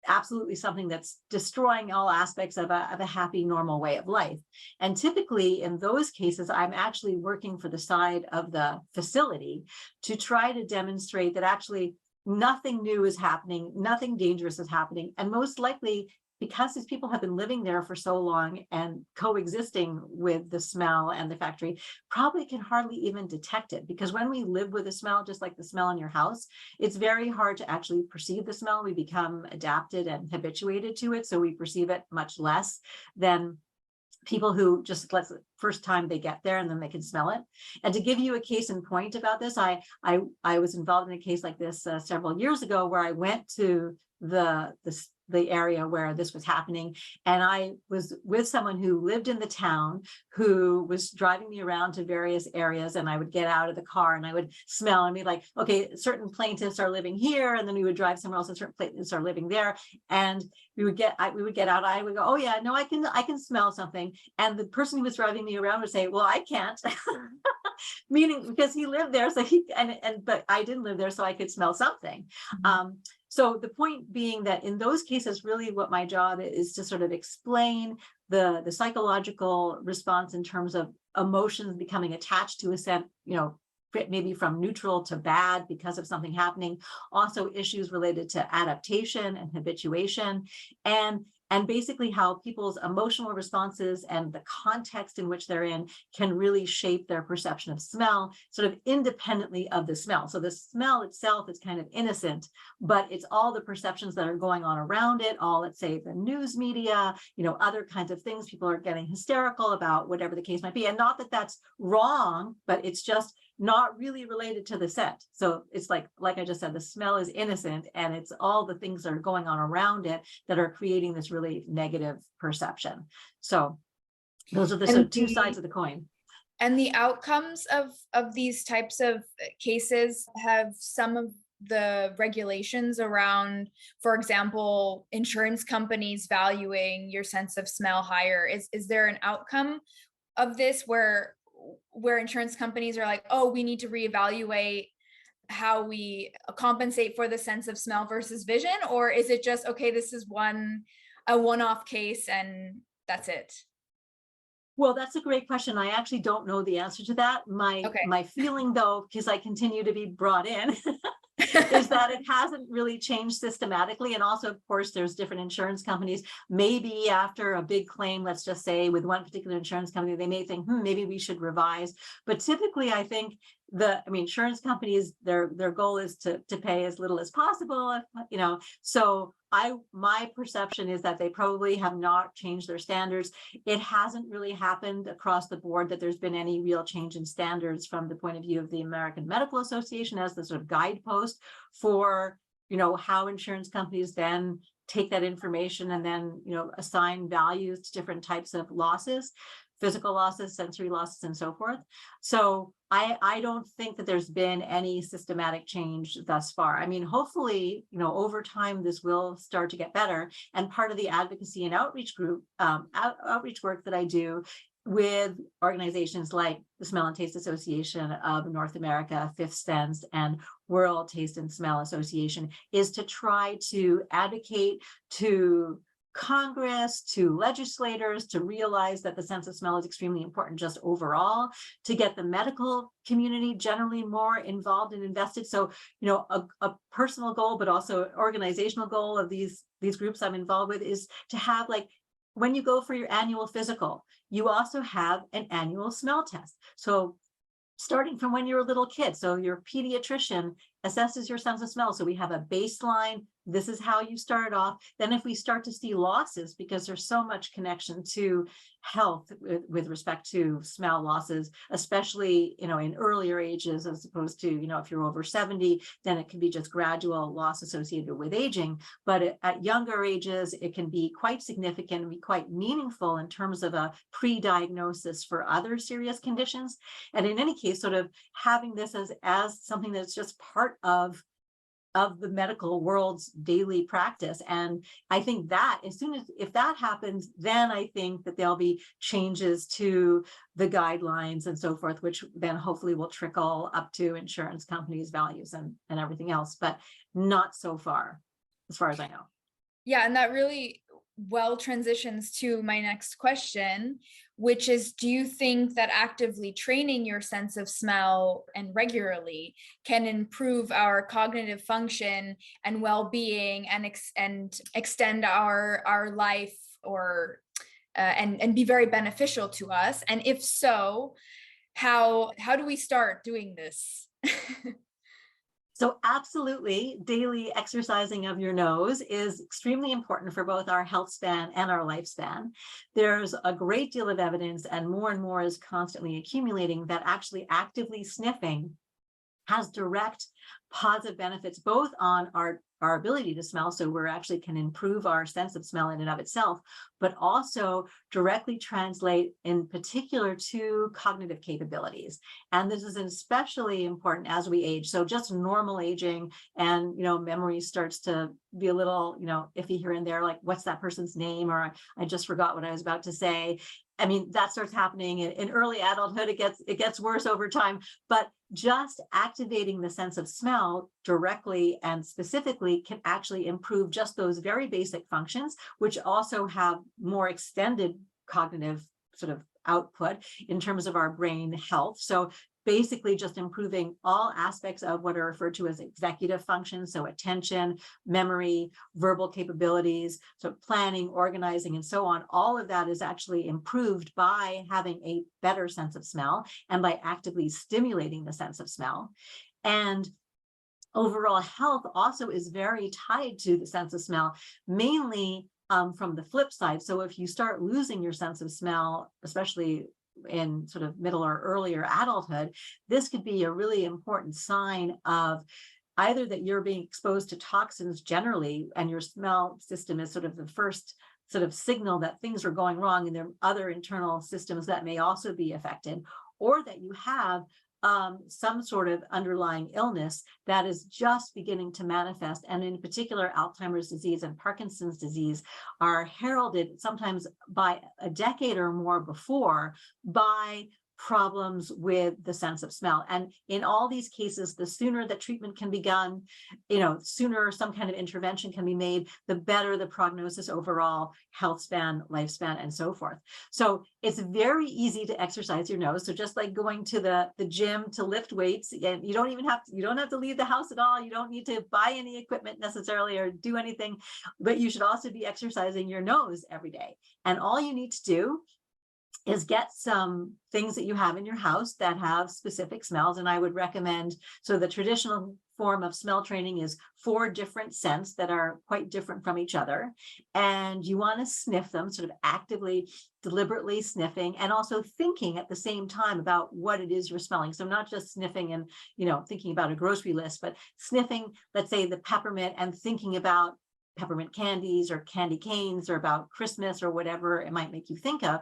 absolutely something that's destroying all aspects of a happy, normal way of life. And typically in those cases, I'm actually working for the side of the facility to try to demonstrate that actually nothing new is happening, nothing dangerous is happening. And most likely, because these people have been living there for so long and coexisting with the smell and the factory, probably can hardly even detect it. Because when we live with a smell, just like the smell in your house, it's very hard to actually perceive the smell. We become adapted and habituated to it, so we perceive it much less than people who just let the first time they get there and then they can smell it. And to give you a case in point about this, I was involved in a case like this several years ago, where I went to the the area where this was happening. And I was with someone who lived in the town who was driving me around to various areas, and I would get out of the car and I would smell and be like, okay, certain plaintiffs are living here, and then we would drive somewhere else and certain plaintiffs are living there. And we would get out, I would go, oh yeah, no, I can smell something. And the person who was driving me around would say, well, I can't. Meaning because he lived there, so but I didn't live there, so I could smell something. So the point being that in those cases, really what my job is to sort of explain the psychological response in terms of emotions becoming attached to a scent, maybe from neutral to bad because of something happening. Also issues related to adaptation and habituation, and basically how people's emotional responses and the context in which they're in can really shape their perception of smell, sort of independently of the smell. So the smell itself is kind of innocent, but it's all the perceptions that are going on around it, all, let's say, the news media, other kinds of things. People are getting hysterical about whatever the case might be. And not that that's wrong, but it's just not really related to the scent. So it's like I just said, the smell is innocent, and it's all the things that are going on around it that are creating this really negative perception. So those are the sort of two sides of the coin. And the outcomes of these types of cases have some of the regulations around, for example, insurance companies valuing your sense of smell higher. Is there an outcome of this where insurance companies are like, oh, we need to reevaluate how we compensate for the sense of smell versus vision? Or is it just, okay, this is a one-off case and that's it? Well, that's a great question. I actually don't know the answer to that. My feeling, though, because I continue to be brought in, is that it hasn't really changed systematically. And also, of course, there's different insurance companies. Maybe after a big claim, let's just say with one particular insurance company, they may think, maybe we should revise. But typically, I think insurance companies, their goal is to pay as little as possible, so my perception is that they probably have not changed their standards. It hasn't really happened across the board that there's been any real change in standards from the point of view of the American Medical Association as the sort of guidepost for, how insurance companies then take that information and then, assign values to different types of losses, physical losses, sensory losses, and so forth. So I don't think that there's been any systematic change thus far. Hopefully, over time, this will start to get better. And part of the advocacy and outreach group, outreach work that I do with organizations like the Smell and Taste Association of North America, Fifth Sense, and World Taste and Smell Association, is to try to advocate to Congress, to legislators, to realize that the sense of smell is extremely important just overall, to get the medical community generally more involved and invested. So, a personal goal, but also an organizational goal of these groups I'm involved with is to have, like, when you go for your annual physical, you also have an annual smell test. So starting from when you're a little kid, so your pediatrician assesses your sense of smell. So we have a baseline. This is how you start off. Then if we start to see losses, because there's so much connection to health with respect to smell losses, especially, in earlier ages, as opposed to, if you're over 70, then it can be just gradual loss associated with aging. But at younger ages, it can be quite significant and be quite meaningful in terms of a pre-diagnosis for other serious conditions. And in any case, sort of having this as something that's just part of the medical world's daily practice. And I think that if that happens, then I think that there'll be changes to the guidelines and so forth, which then hopefully will trickle up to insurance companies' values and everything else, but not so far, as far as I know. Yeah, and that really well transitions to my next question, which is, do you think that actively training your sense of smell and regularly can improve our cognitive function and well-being and extend our life, or and be very beneficial to us? And if so, how do we start doing this? So absolutely, daily exercising of your nose is extremely important for both our health span and our lifespan. There's a great deal of evidence, and more is constantly accumulating, that actually actively sniffing has direct positive benefits both on our ability to smell, so we're actually can improve our sense of smell in and of itself, but also directly translate in particular to cognitive capabilities. And this is especially important as we age. So just normal aging, and memory starts to be a little iffy here and there, like what's that person's name, or I just forgot what I was about to say. I mean, that starts happening in early adulthood. It gets worse over time, but just activating the sense of smell directly and specifically can actually improve just those very basic functions, which also have more extended cognitive sort of output in terms of our brain health. So basically just improving all aspects of what are referred to as executive functions, so attention, memory, verbal capabilities, so planning, organizing, and so on. All of that is actually improved by having a better sense of smell and by actively stimulating the sense of smell. And overall health also is very tied to the sense of smell, mainly from the flip side. So if you start losing your sense of smell, especially in sort of middle or earlier adulthood, this could be a really important sign of either that you're being exposed to toxins generally, and your smell system is sort of the first sort of signal that things are going wrong, and there are other internal systems that may also be affected, or that you have some sort of underlying illness that is just beginning to manifest. And in particular, Alzheimer's disease and Parkinson's disease are heralded sometimes by a decade or more before by problems with the sense of smell. And in all these cases, the sooner that treatment can be done, sooner some kind of intervention can be made, the better the prognosis overall, health span, lifespan, and so forth. So it's very easy to exercise your nose. So just like going to the gym to lift weights, and you don't have to leave the house at all. You don't need to buy any equipment necessarily or do anything, but you should also be exercising your nose every day. And all you need to do is get some things that you have in your house that have specific smells. And I would recommend, so the traditional form of smell training is 4 different scents that are quite different from each other. And you want to sniff them, sort of actively, deliberately sniffing, and also thinking at the same time about what it is you're smelling. So not just sniffing and, thinking about a grocery list, but sniffing, let's say, the peppermint, and thinking about peppermint candies or candy canes, or about Christmas or whatever it might make you think of.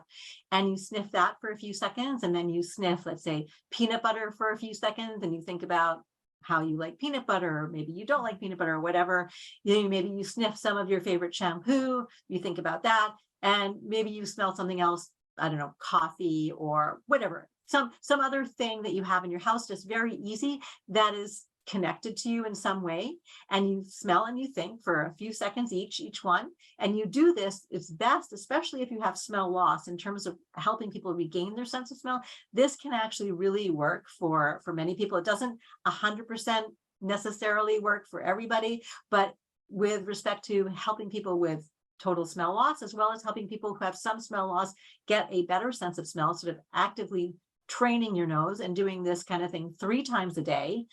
And you sniff that for a few seconds, and then you sniff, let's say, peanut butter for a few seconds, and you think about how you like peanut butter, or maybe you don't like peanut butter, or whatever. Maybe you sniff some of your favorite shampoo, you think about that, and maybe you smell something else, I don't know, coffee or whatever, some other thing that you have in your house, just very easy, that is connected to you in some way. And you smell and you think for a few seconds each one. And you do this, it's best, especially if you have smell loss, in terms of helping people regain their sense of smell. This can actually really work for many people. It doesn't 100% necessarily work for everybody, but with respect to helping people with total smell loss, as well as helping people who have some smell loss get a better sense of smell, sort of actively training your nose and doing this kind of thing 3 times a day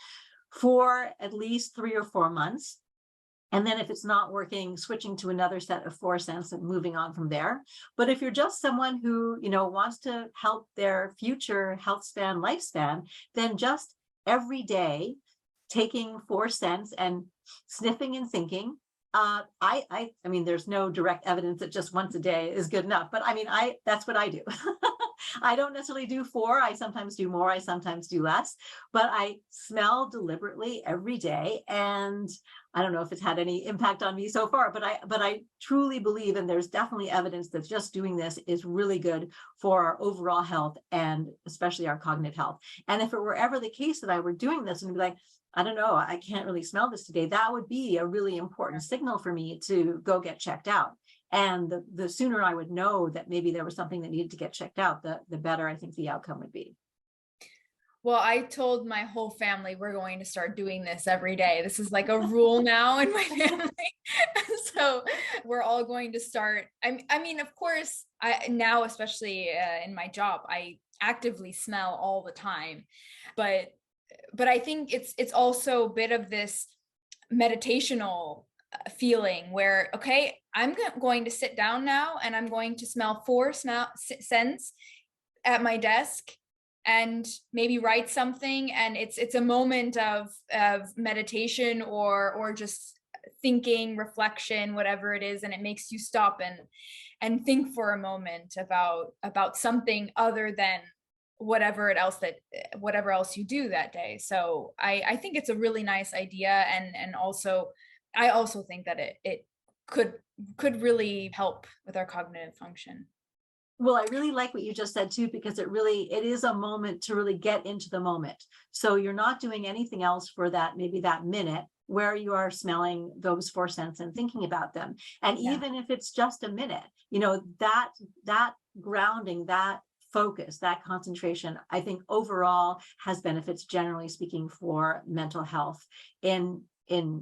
for at least 3 or 4 months. And then if it's not working, switching to another set of 4 scents and moving on from there. But if you're just someone who, wants to help their future health span, lifespan, then just every day taking 4 scents and sniffing and thinking. I mean, there's no direct evidence that just once a day is good enough, but that's what I do. I don't necessarily do 4. I sometimes do more. I sometimes do less, but I smell deliberately every day. And I don't know if it's had any impact on me so far, but I truly believe, and there's definitely evidence that just doing this is really good for our overall health, and especially our cognitive health. And if it were ever the case that I were doing this and be like, I don't know, I can't really smell this today, that would be a really important signal for me to go get checked out. And the sooner I would know that maybe there was something that needed to get checked out, the better I think the outcome would be. Well, I told my whole family we're going to start doing this every day. This is like a rule now in my family. So we're all going to start. I mean, of course, now, especially in my job, I actively smell all the time. But I think it's also a bit of this meditational feeling where, okay, I'm going to sit down now and I'm going to smell 4 scents at my desk and maybe write something, and it's a moment of meditation or just thinking, reflection, whatever it is, and it makes you stop and think for a moment about something other than whatever else you do that day. So I think it's a really nice idea, and also I also think that it could really help with our cognitive function. Well, I really like what you just said too, because it is a moment to really get into the moment. So you're not doing anything else for maybe that minute where you are smelling those four scents and thinking about them. And Yeah. even if it's just a minute, that grounding, that focus, that concentration, I think overall has benefits, generally speaking, for mental health in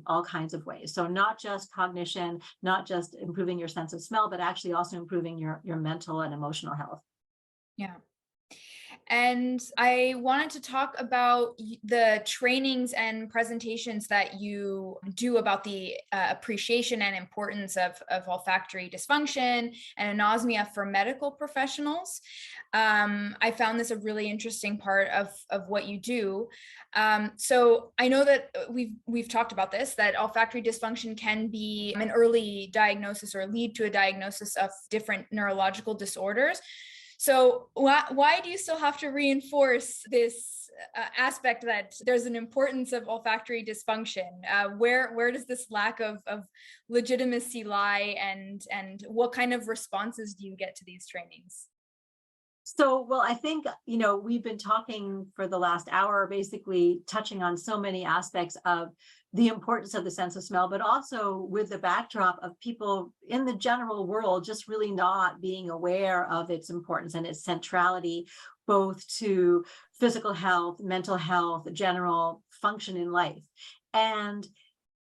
all kinds of ways. So not just cognition, not just improving your sense of smell, but actually also improving your mental and emotional health. Yeah. And I wanted to talk about the trainings and presentations that you do about the appreciation and importance of olfactory dysfunction and anosmia for medical professionals. I found this a really interesting part of what you do. So I know that we've talked about this, that olfactory dysfunction can be an early diagnosis or lead to a diagnosis of different neurological disorders. So why do you still have to reinforce this aspect that there's an importance of olfactory dysfunction? Where does this lack of legitimacy lie, and what kind of responses do you get to these trainings? So, well, I think, we've been talking for the last hour, basically touching on so many aspects of the importance of the sense of smell, but also with the backdrop of people in the general world just really not being aware of its importance and its centrality, both to physical health, mental health, general function in life. And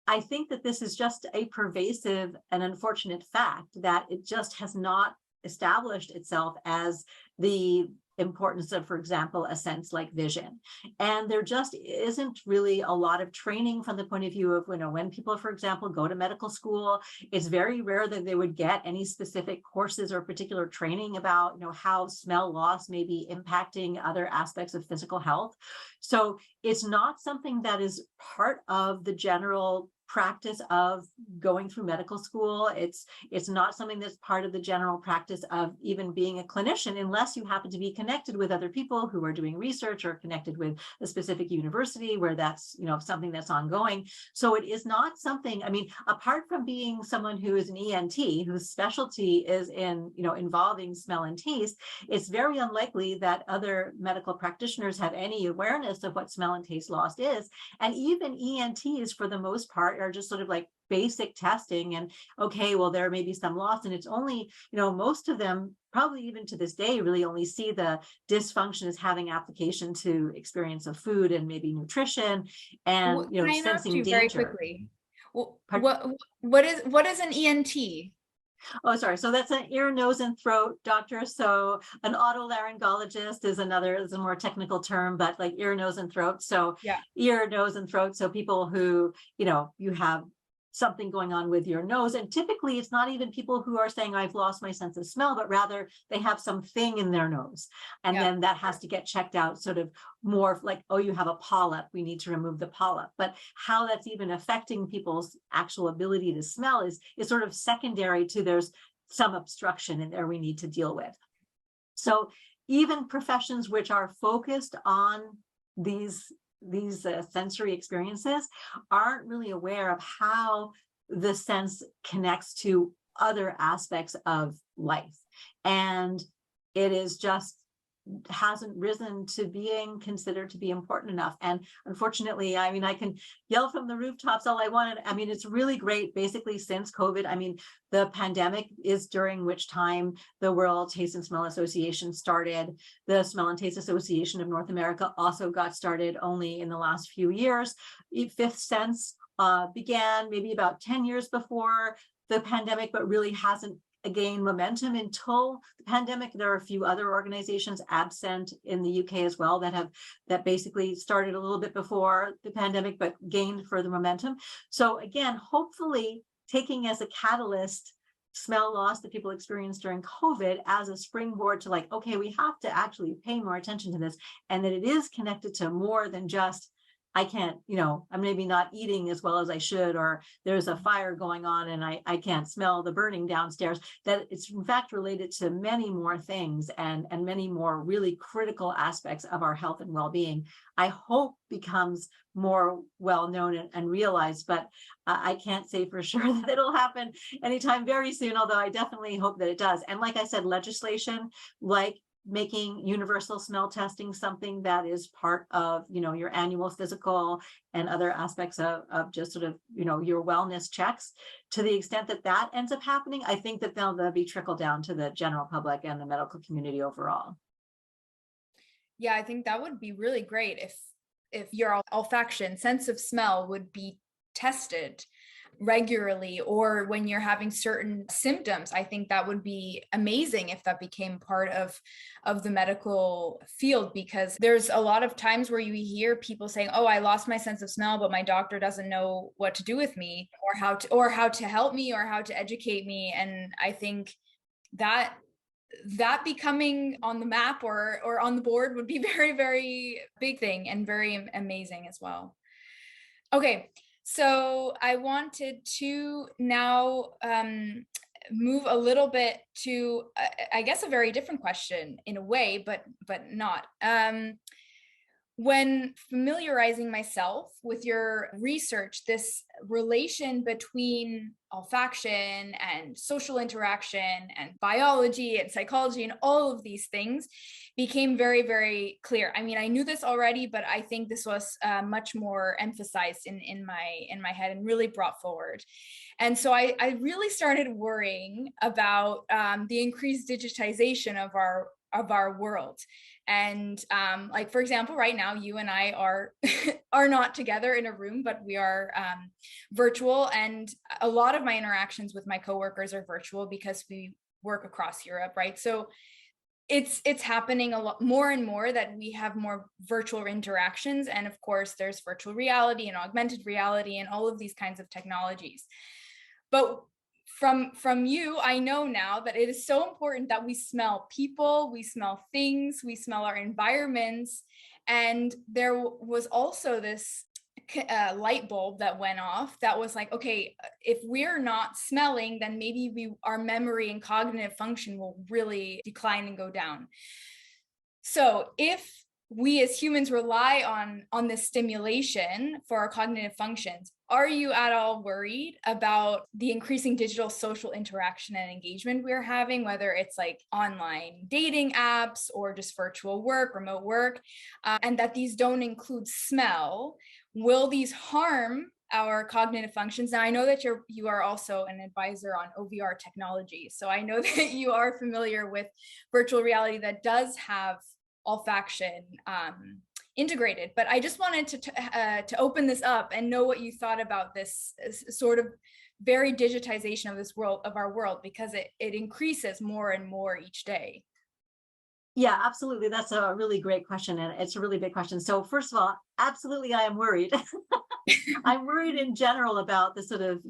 I think that this is just a pervasive and unfortunate fact that it just has not established itself as the importance of, for example, a sense like vision. And there just isn't really a lot of training from the point of view of, when people, for example, go to medical school, it's very rare that they would get any specific courses or particular training about, how smell loss may be impacting other aspects of physical health. So it's not something that is part of the general practice of going through medical school. It's not something that's part of the general practice of even being a clinician, unless you happen to be connected with other people who are doing research or connected with a specific university where that's, something that's ongoing. So it is not something, apart from being someone who is an ENT, whose specialty is in, involving smell and taste, it's very unlikely that other medical practitioners have any awareness of what smell and taste loss is. And even ENTs, for the most part, are just sort of like basic testing, and okay, well, there may be some loss, and it's only, most of them probably even to this day really only see the dysfunction as having application to experience of food and maybe nutrition and, Can I interrupt sensing you very danger. quickly? Pardon? What is an ENT? Oh, sorry. So that's an ear, nose, and throat doctor. So an otolaryngologist is a more technical term, but like ear, nose, and throat. So Yeah. ear, nose, and throat. So people who, you have something going on with your nose. And typically it's not even people who are saying, I've lost my sense of smell, but rather they have something in their nose. And Yeah. then that has to get checked out, sort of more like, oh, you have a polyp, we need to remove the polyp. But how that's even affecting people's actual ability to smell is sort of secondary to there's some obstruction in there we need to deal with. So even professions which are focused on these sensory experiences aren't really aware of how the sense connects to other aspects of life. And it is just hasn't risen to being considered to be important enough. And unfortunately, I can yell from the rooftops all I want. It's really great, basically, since COVID. The pandemic is during which time the World Taste and Smell Association started. The Smell and Taste Association of North America also got started only in the last few years. Fifth Sense began maybe about 10 years before the pandemic, but really hasn't gain momentum until the pandemic. There are a few other organizations, Absent in the UK as well, that basically started a little bit before the pandemic, but gained further momentum. So again, hopefully taking as a catalyst smell loss that people experienced during COVID as a springboard to like, okay, we have to actually pay more attention to this, and that it is connected to more than just, I can't, I'm maybe not eating as well as I should, or there's a fire going on and I can't smell the burning downstairs, that it's in fact related to many more things and many more really critical aspects of our health and well-being. I hope becomes more well-known and realized, but I can't say for sure that it'll happen anytime very soon, although I definitely hope that it does. And like I said, legislation like making universal smell testing something that is part of, your annual physical and other aspects of just sort of, your wellness checks, to the extent that that ends up happening, I think that they'll be trickled down to the general public and the medical community overall. Yeah, I think that would be really great if your olfaction, sense of smell, would be tested regularly, or when you're having certain symptoms. I think that would be amazing if that became part of the medical field, because there's a lot of times where you hear people saying, oh, I lost my sense of smell, but my doctor doesn't know what to do with me, or how to help me, or how to educate me. And I think that becoming on the map or on the board would be very, very big thing, and very amazing as well. Okay, so I wanted to now move a little bit to, I guess, a very different question in a way, but not. When familiarizing myself with your research, this relation between olfaction and social interaction and biology and psychology and all of these things became very, very clear. I mean, I knew this already, but I think this was much more emphasized in my head and really brought forward. And so I really started worrying about the increased digitization of our world. And like, for example, right now, you and I are not together in a room, but we are virtual. And a lot of my interactions with my coworkers are virtual because we work across Europe, right? So it's happening a lot more and more that we have more virtual interactions. And of course, there's virtual reality and augmented reality and all of these kinds of technologies. But from you, I know now that it is so important that we smell people, we smell things, we smell our environments. And there was also this light bulb that went off that was like, okay, if we're not smelling, then maybe our memory and cognitive function will really decline and go down. So if we as humans rely on this stimulation for our cognitive functions, are you at all worried about the increasing digital social interaction and engagement we're having, whether it's like online dating apps or just virtual work, remote work, and that these don't include smell? Will these harm our cognitive functions? Now, I know that you are also an advisor on OVR Technology, so I know that you are familiar with virtual reality that does have olfaction integrated, but I just wanted to open this up and know what you thought about this sort of very digitization of this world, of our world, because it increases more and more each day. Yeah, absolutely. That's a really great question, and it's a really big question. So first of all, absolutely, I am worried. I'm worried in general about the sort of,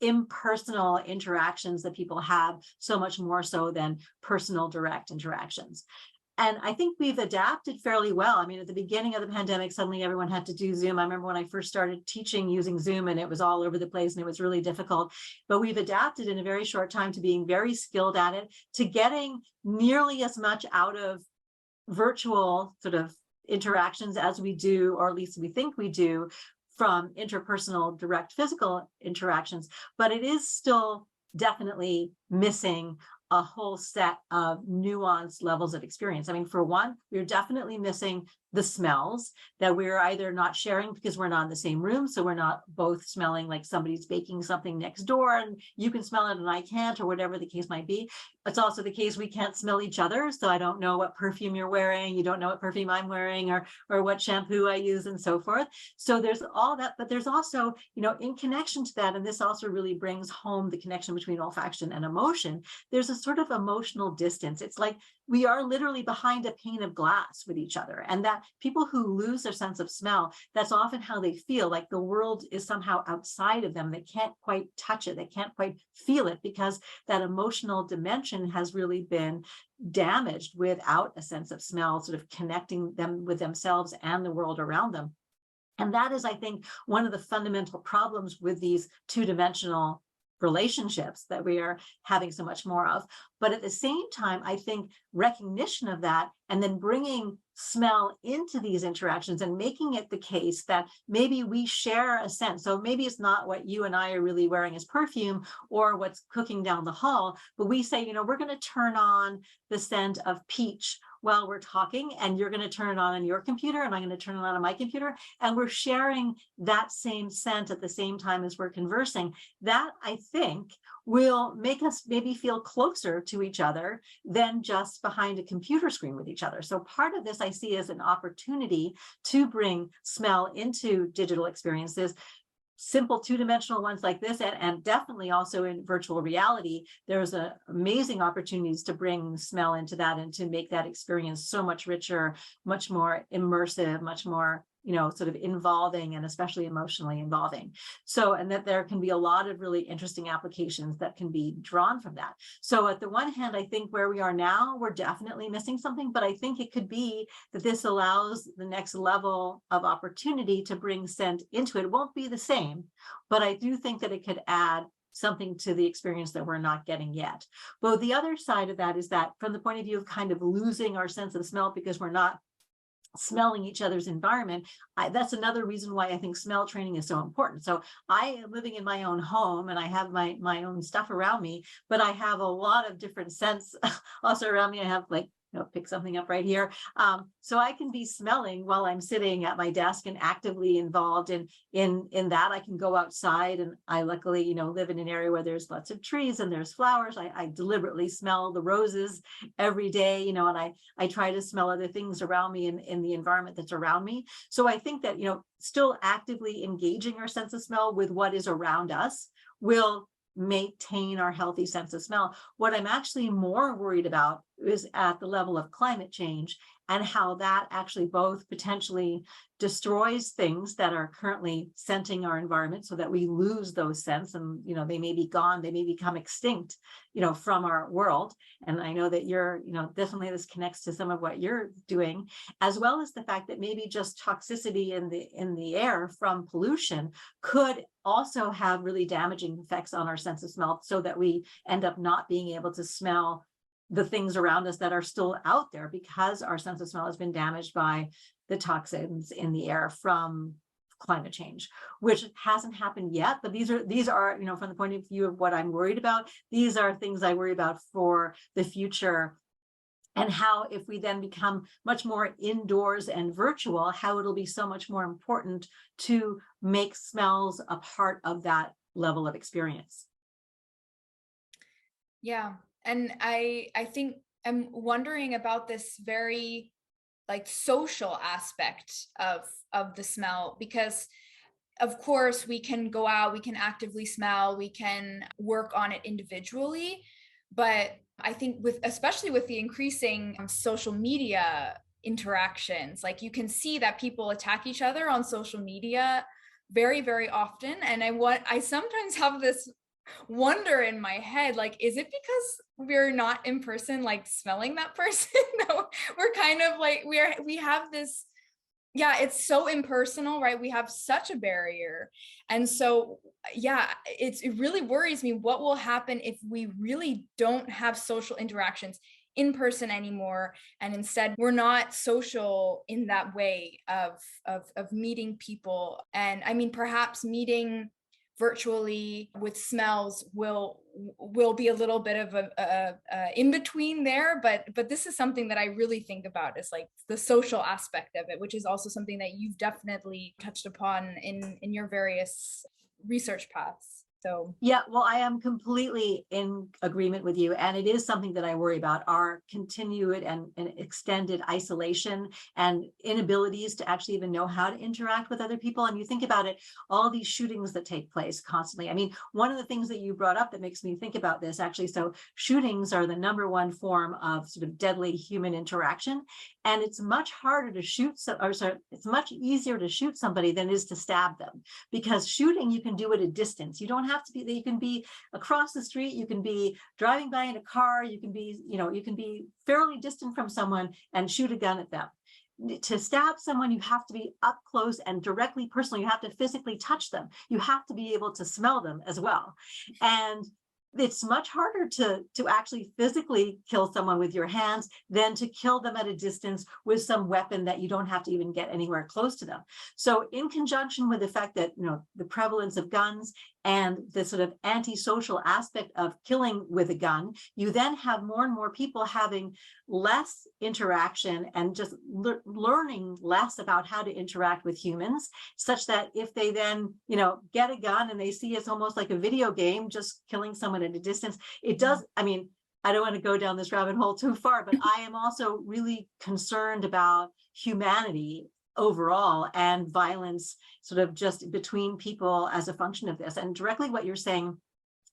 impersonal interactions that people have, so much more so than personal direct interactions. And I think we've adapted fairly well. I mean, at the beginning of the pandemic, suddenly everyone had to do Zoom. I remember when I first started teaching using Zoom, and it was all over the place and it was really difficult. But we've adapted in a very short time to being very skilled at it, to getting nearly as much out of virtual sort of interactions as we do, or at least we think we do, from interpersonal direct physical interactions. But it is still definitely missing a whole set of nuanced levels of experience. I mean, for one, we're definitely missing the smells that we're either not sharing because we're not in the same room. So we're not both smelling like somebody's baking something next door and you can smell it and I can't, or whatever the case might be. It's also the case we can't smell each other. So I don't know what perfume you're wearing. You don't know what perfume I'm wearing, or what shampoo I use, and so forth. So there's all that, but there's also, in connection to that, and this also really brings home the connection between olfaction and emotion, there's a sort of emotional distance. It's like we are literally behind a pane of glass with each other. And that that people who lose their sense of smell, that's often how they feel, like the world is somehow outside of them. They can't quite touch it. They can't quite feel it because that emotional dimension has really been damaged without a sense of smell, sort of connecting them with themselves and the world around them. And that is, I think, one of the fundamental problems with these two-dimensional relationships that we are having so much more of. But at the same time, I think recognition of that and then bringing smell into these interactions and making it the case that maybe we share a sense. So maybe it's not what you and I are really wearing as perfume or what's cooking down the hall, but we say, we're going to turn on the scent of peach while we're talking, and you're going to turn it on your computer, and I'm going to turn it on my computer, and we're sharing that same scent at the same time as we're conversing. That, I think, will make us maybe feel closer to each other than just behind a computer screen with each other. So part of this I see as an opportunity to bring smell into digital experiences, simple two-dimensional ones like this, and definitely also in virtual reality. There's amazing opportunities to bring smell into that and to make that experience so much richer, much more immersive, much more sort of involving, and especially emotionally involving. So, and that there can be a lot of really interesting applications that can be drawn from that. So at the one hand, I think where we are now, we're definitely missing something, but I think it could be that this allows the next level of opportunity to bring scent into it. It won't be the same, but I do think that it could add something to the experience that we're not getting yet. But the other side of that is that from the point of view of kind of losing our sense of smell because we're not smelling each other's environment, that's another reason why I think smell training is so important. So I am living in my own home and I have my own stuff around me, but I have a lot of different scents also around me. I have pick something up right here. So I can be smelling while I'm sitting at my desk and actively involved in that. I can go outside, and I luckily, live in an area where there's lots of trees and there's flowers. I deliberately smell the roses every day, and I try to smell other things around me in the environment that's around me. So I think that, still actively engaging our sense of smell with what is around us will maintain our healthy sense of smell. What I'm actually more worried about is at the level of climate change and how that actually both potentially destroys things that are currently scenting our environment so that we lose those scents, and they may be gone, they may become extinct from our world. And I know that you're definitely this connects to some of what you're doing, as well as the fact that maybe just toxicity in the air from pollution could also have really damaging effects on our sense of smell, so that we end up not being able to smell the things around us that are still out there because our sense of smell has been damaged by the toxins in the air from climate change, which hasn't happened yet. But these are from the point of view of what I'm worried about, these are things I worry about for the future, and how if we then become much more indoors and virtual, how it'll be so much more important to make smells a part of that level of experience. Yeah. And I think I'm wondering about this very social aspect of the smell, because of course we can go out, we can actively smell, we can work on it individually. But I think especially with the increasing social media interactions, you can see that people attack each other on social media very, very often. And I sometimes have this wonder in my head, is it because we're not in person, smelling that person? No, we're kind of we have this, yeah, it's so impersonal, right? We have such a barrier. And so, yeah, it really worries me what will happen if we really don't have social interactions in person anymore, and instead we're not social in that way of meeting people. And I mean, perhaps meeting virtually with smells will be a little bit of a in between there, but this is something that I really think about, is the social aspect of it, which is also something that you've definitely touched upon in your various research paths. So Yeah, well, I am completely in agreement with you. And it is something that I worry about, our continued and extended isolation and inabilities to actually even know how to interact with other people. And you think about it, all these shootings that take place constantly. I mean, one of the things that you brought up that makes me think about this actually, so shootings are the #1 form of sort of deadly human interaction. And it's much harder to shoot, it's much easier to shoot somebody than it is to stab them, because shooting, you can do at a distance. You don't have to be, you can be across the street, you can be driving by in a car, you can be, you can be fairly distant from someone and shoot a gun at them. To stab someone, you have to be up close and directly personal. You have to physically touch them. You have to be able to smell them as well. And it's much harder to actually physically kill someone with your hands than to kill them at a distance with some weapon that you don't have to even get anywhere close to them. So in conjunction with the fact that, the prevalence of guns and the sort of antisocial aspect of killing with a gun, you then have more and more people having less interaction and just learning less about how to interact with humans, such that if they then, get a gun and they see it's almost like a video game, just killing someone at a distance, it does, I mean, I don't want to go down this rabbit hole too far, but I am also really concerned about humanity overall and violence sort of just between people as a function of this. And directly what you're saying,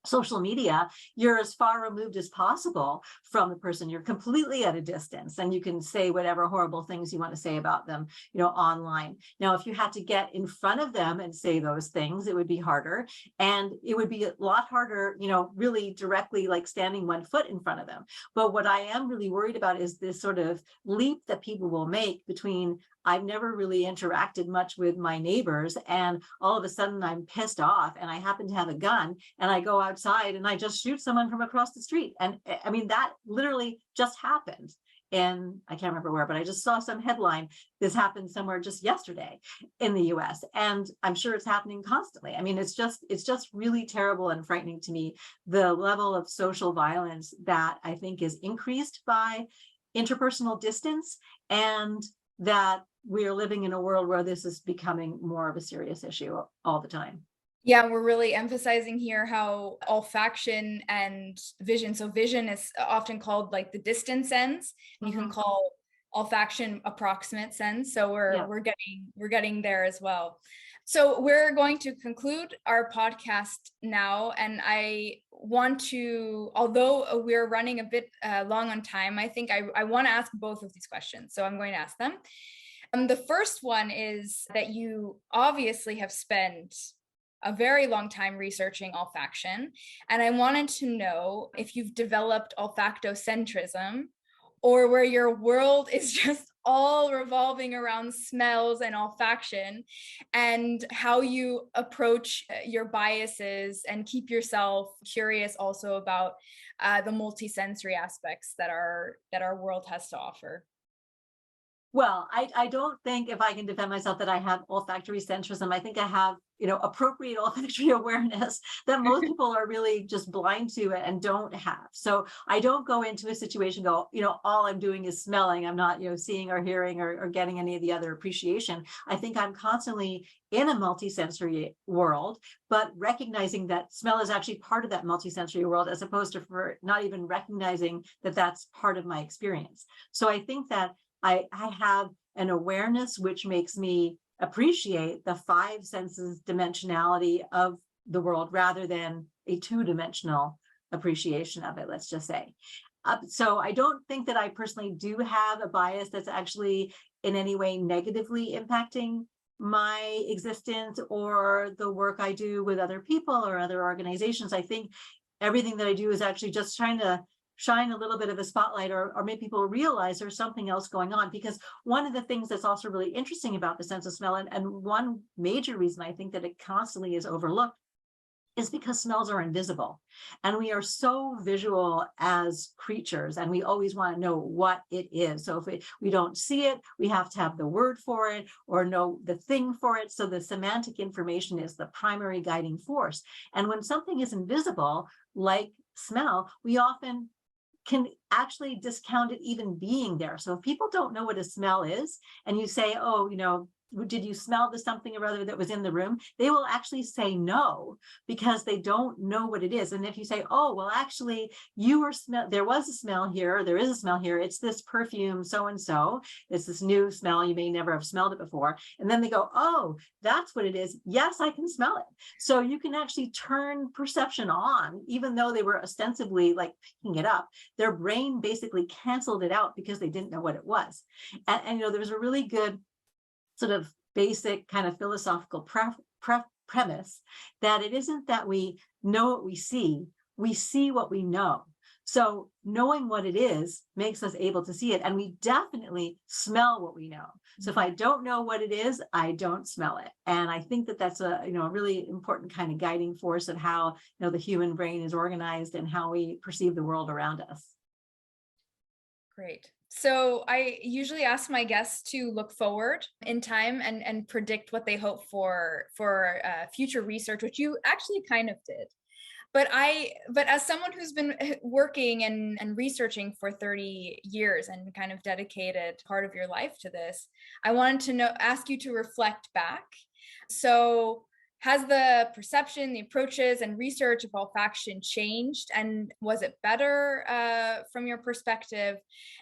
social media, you're as far removed as possible from the person. You're completely at a distance, and you can say whatever horrible things you want to say about them, online. Now, if you had to get in front of them and say those things, it would be harder. And it would be a lot harder, really directly, like standing 1 foot in front of them. But what I am really worried about is this sort of leap that people will make between, I've never really interacted much with my neighbors, and all of a sudden I'm pissed off and I happen to have a gun and I go outside and I just shoot someone from across the street. And I mean, that literally just happened. And I can't remember where, but I just saw some headline. This happened somewhere just yesterday in the US. And I'm sure it's happening constantly. I mean, it's just really terrible and frightening to me, the level of social violence that I think is increased by interpersonal distance, and that we are living in a world where this is becoming more of a serious issue all the time. yeah, we're really emphasizing here how olfaction and vision. So vision is often called like the distance sense. You can call olfaction approximate sense. So we're getting there as well. So we're going to conclude our podcast now, and I want to, although we're running a bit long on time, I think I want to ask both of these questions. So I'm going to ask them. The first one is that you obviously have spent a very long time researching olfaction, and I wanted to know if you've developed olfactocentrism, or where your world is just all revolving around smells and olfaction, and how you approach your biases and keep yourself curious also about the multisensory aspects that our world has to offer. Well, I don't think, if I can defend myself, that I have olfactory centrism. I think I have, appropriate olfactory awareness that most people are really just blind to and don't have. So I don't go into a situation, all I'm doing is smelling. I'm not, seeing or hearing or getting any of the other appreciation. I think I'm constantly in a multisensory world, but recognizing that smell is actually part of that multisensory world, as opposed to for not even recognizing that that's part of my experience. So I think that I have an awareness which makes me appreciate the 5 senses dimensionality of the world rather than a 2-dimensional appreciation of it, let's just say. So I don't think that I personally do have a bias that's actually in any way negatively impacting my existence or the work I do with other people or other organizations. I think everything that I do is actually just trying to shine a little bit of a spotlight or make people realize there's something else going on. Because one of the things that's also really interesting about the sense of smell, and one major reason I think that it constantly is overlooked, is because smells are invisible. And we are so visual as creatures, and we always want to know what it is. So if we don't see it, we have to have the word for it or know the thing for it. So the semantic information is the primary guiding force. And when something is invisible, like smell, we often can actually discount it even being there. So if people don't know what a smell is, and you say, oh, did you smell the something or other that was in the room? They will actually say no, because they don't know what it is. And if you say, oh, well, actually, there was a smell here, or there is a smell here, it's this perfume, so-and-so, it's this new smell, you may never have smelled it before. And then they go, oh, that's what it is. Yes, I can smell it. So you can actually turn perception on, even though they were ostensibly like picking it up. Their brain basically canceled it out because they didn't know what it was. And there was a really good sort of basic kind of philosophical premise that it isn't that we know what we see what we know. So knowing what it is makes us able to see it, and we definitely smell what we know. So if I don't know what it is, I don't smell it. And I think that that's a really important kind of guiding force of how the human brain is organized and how we perceive the world around us. Great. So I usually ask my guests to look forward in time and predict what they hope for future research, which you actually kind of did. But as someone who's been working and researching for 30 years and kind of dedicated part of your life to this, I wanted to ask you to reflect back. So has the perception, the approaches, and research of olfaction changed? And was it better from your perspective?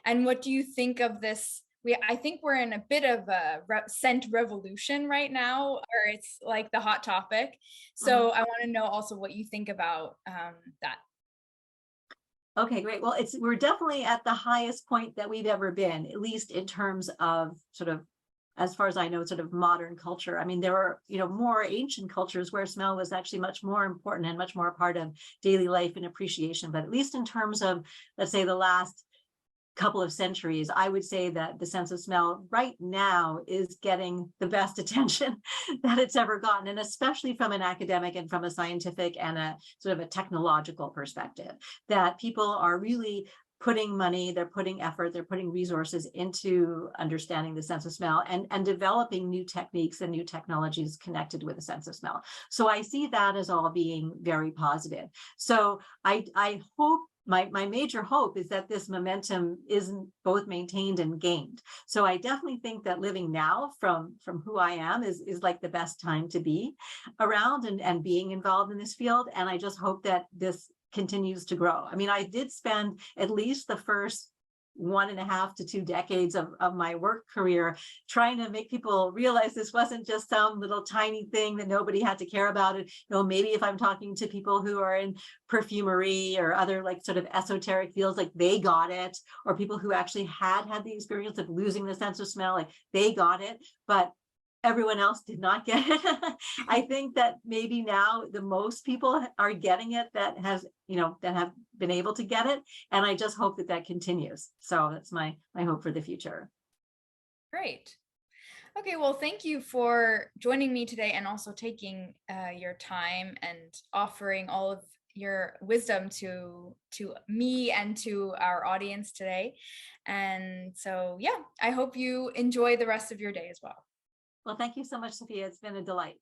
And what do you think of this? I think we're in a bit of a scent revolution right now, or it's like the hot topic. So I want to know also what you think about that. Okay, great. Well, we're definitely at the highest point that we've ever been, at least in terms of sort of, as far as I know, sort of modern culture. I mean, there were, more ancient cultures where smell was actually much more important and much more a part of daily life and appreciation. But at least in terms of, let's say, the last couple of centuries, I would say that the sense of smell right now is getting the best attention that it's ever gotten, and especially from an academic and from a scientific and a sort of a technological perspective, that people are really putting money, they're putting effort, they're putting resources into understanding the sense of smell and developing new techniques and new technologies connected with the sense of smell. So I see that as all being very positive. So I hope, my major hope is that this momentum isn't both maintained and gained. So I definitely think that living now from who I am is like the best time to be around and being involved in this field. And I just hope that this continues to grow. I mean, I did spend at least the first 1.5 to 2 decades of my work career trying to make people realize this wasn't just some little tiny thing that nobody had to care about. It, maybe if I'm talking to people who are in perfumery or other like sort of esoteric fields, like they got it, or people who actually had the experience of losing the sense of smell, like they got it, but everyone else did not get it. I think that maybe now the most people are getting it that have been able to get it. And I just hope that continues. So that's my hope for the future. Great. Okay, well, thank you for joining me today and also taking your time and offering all of your wisdom to me and to our audience today. And so, yeah, I hope you enjoy the rest of your day as well. Well, thank you so much, Sophia. It's been a delight.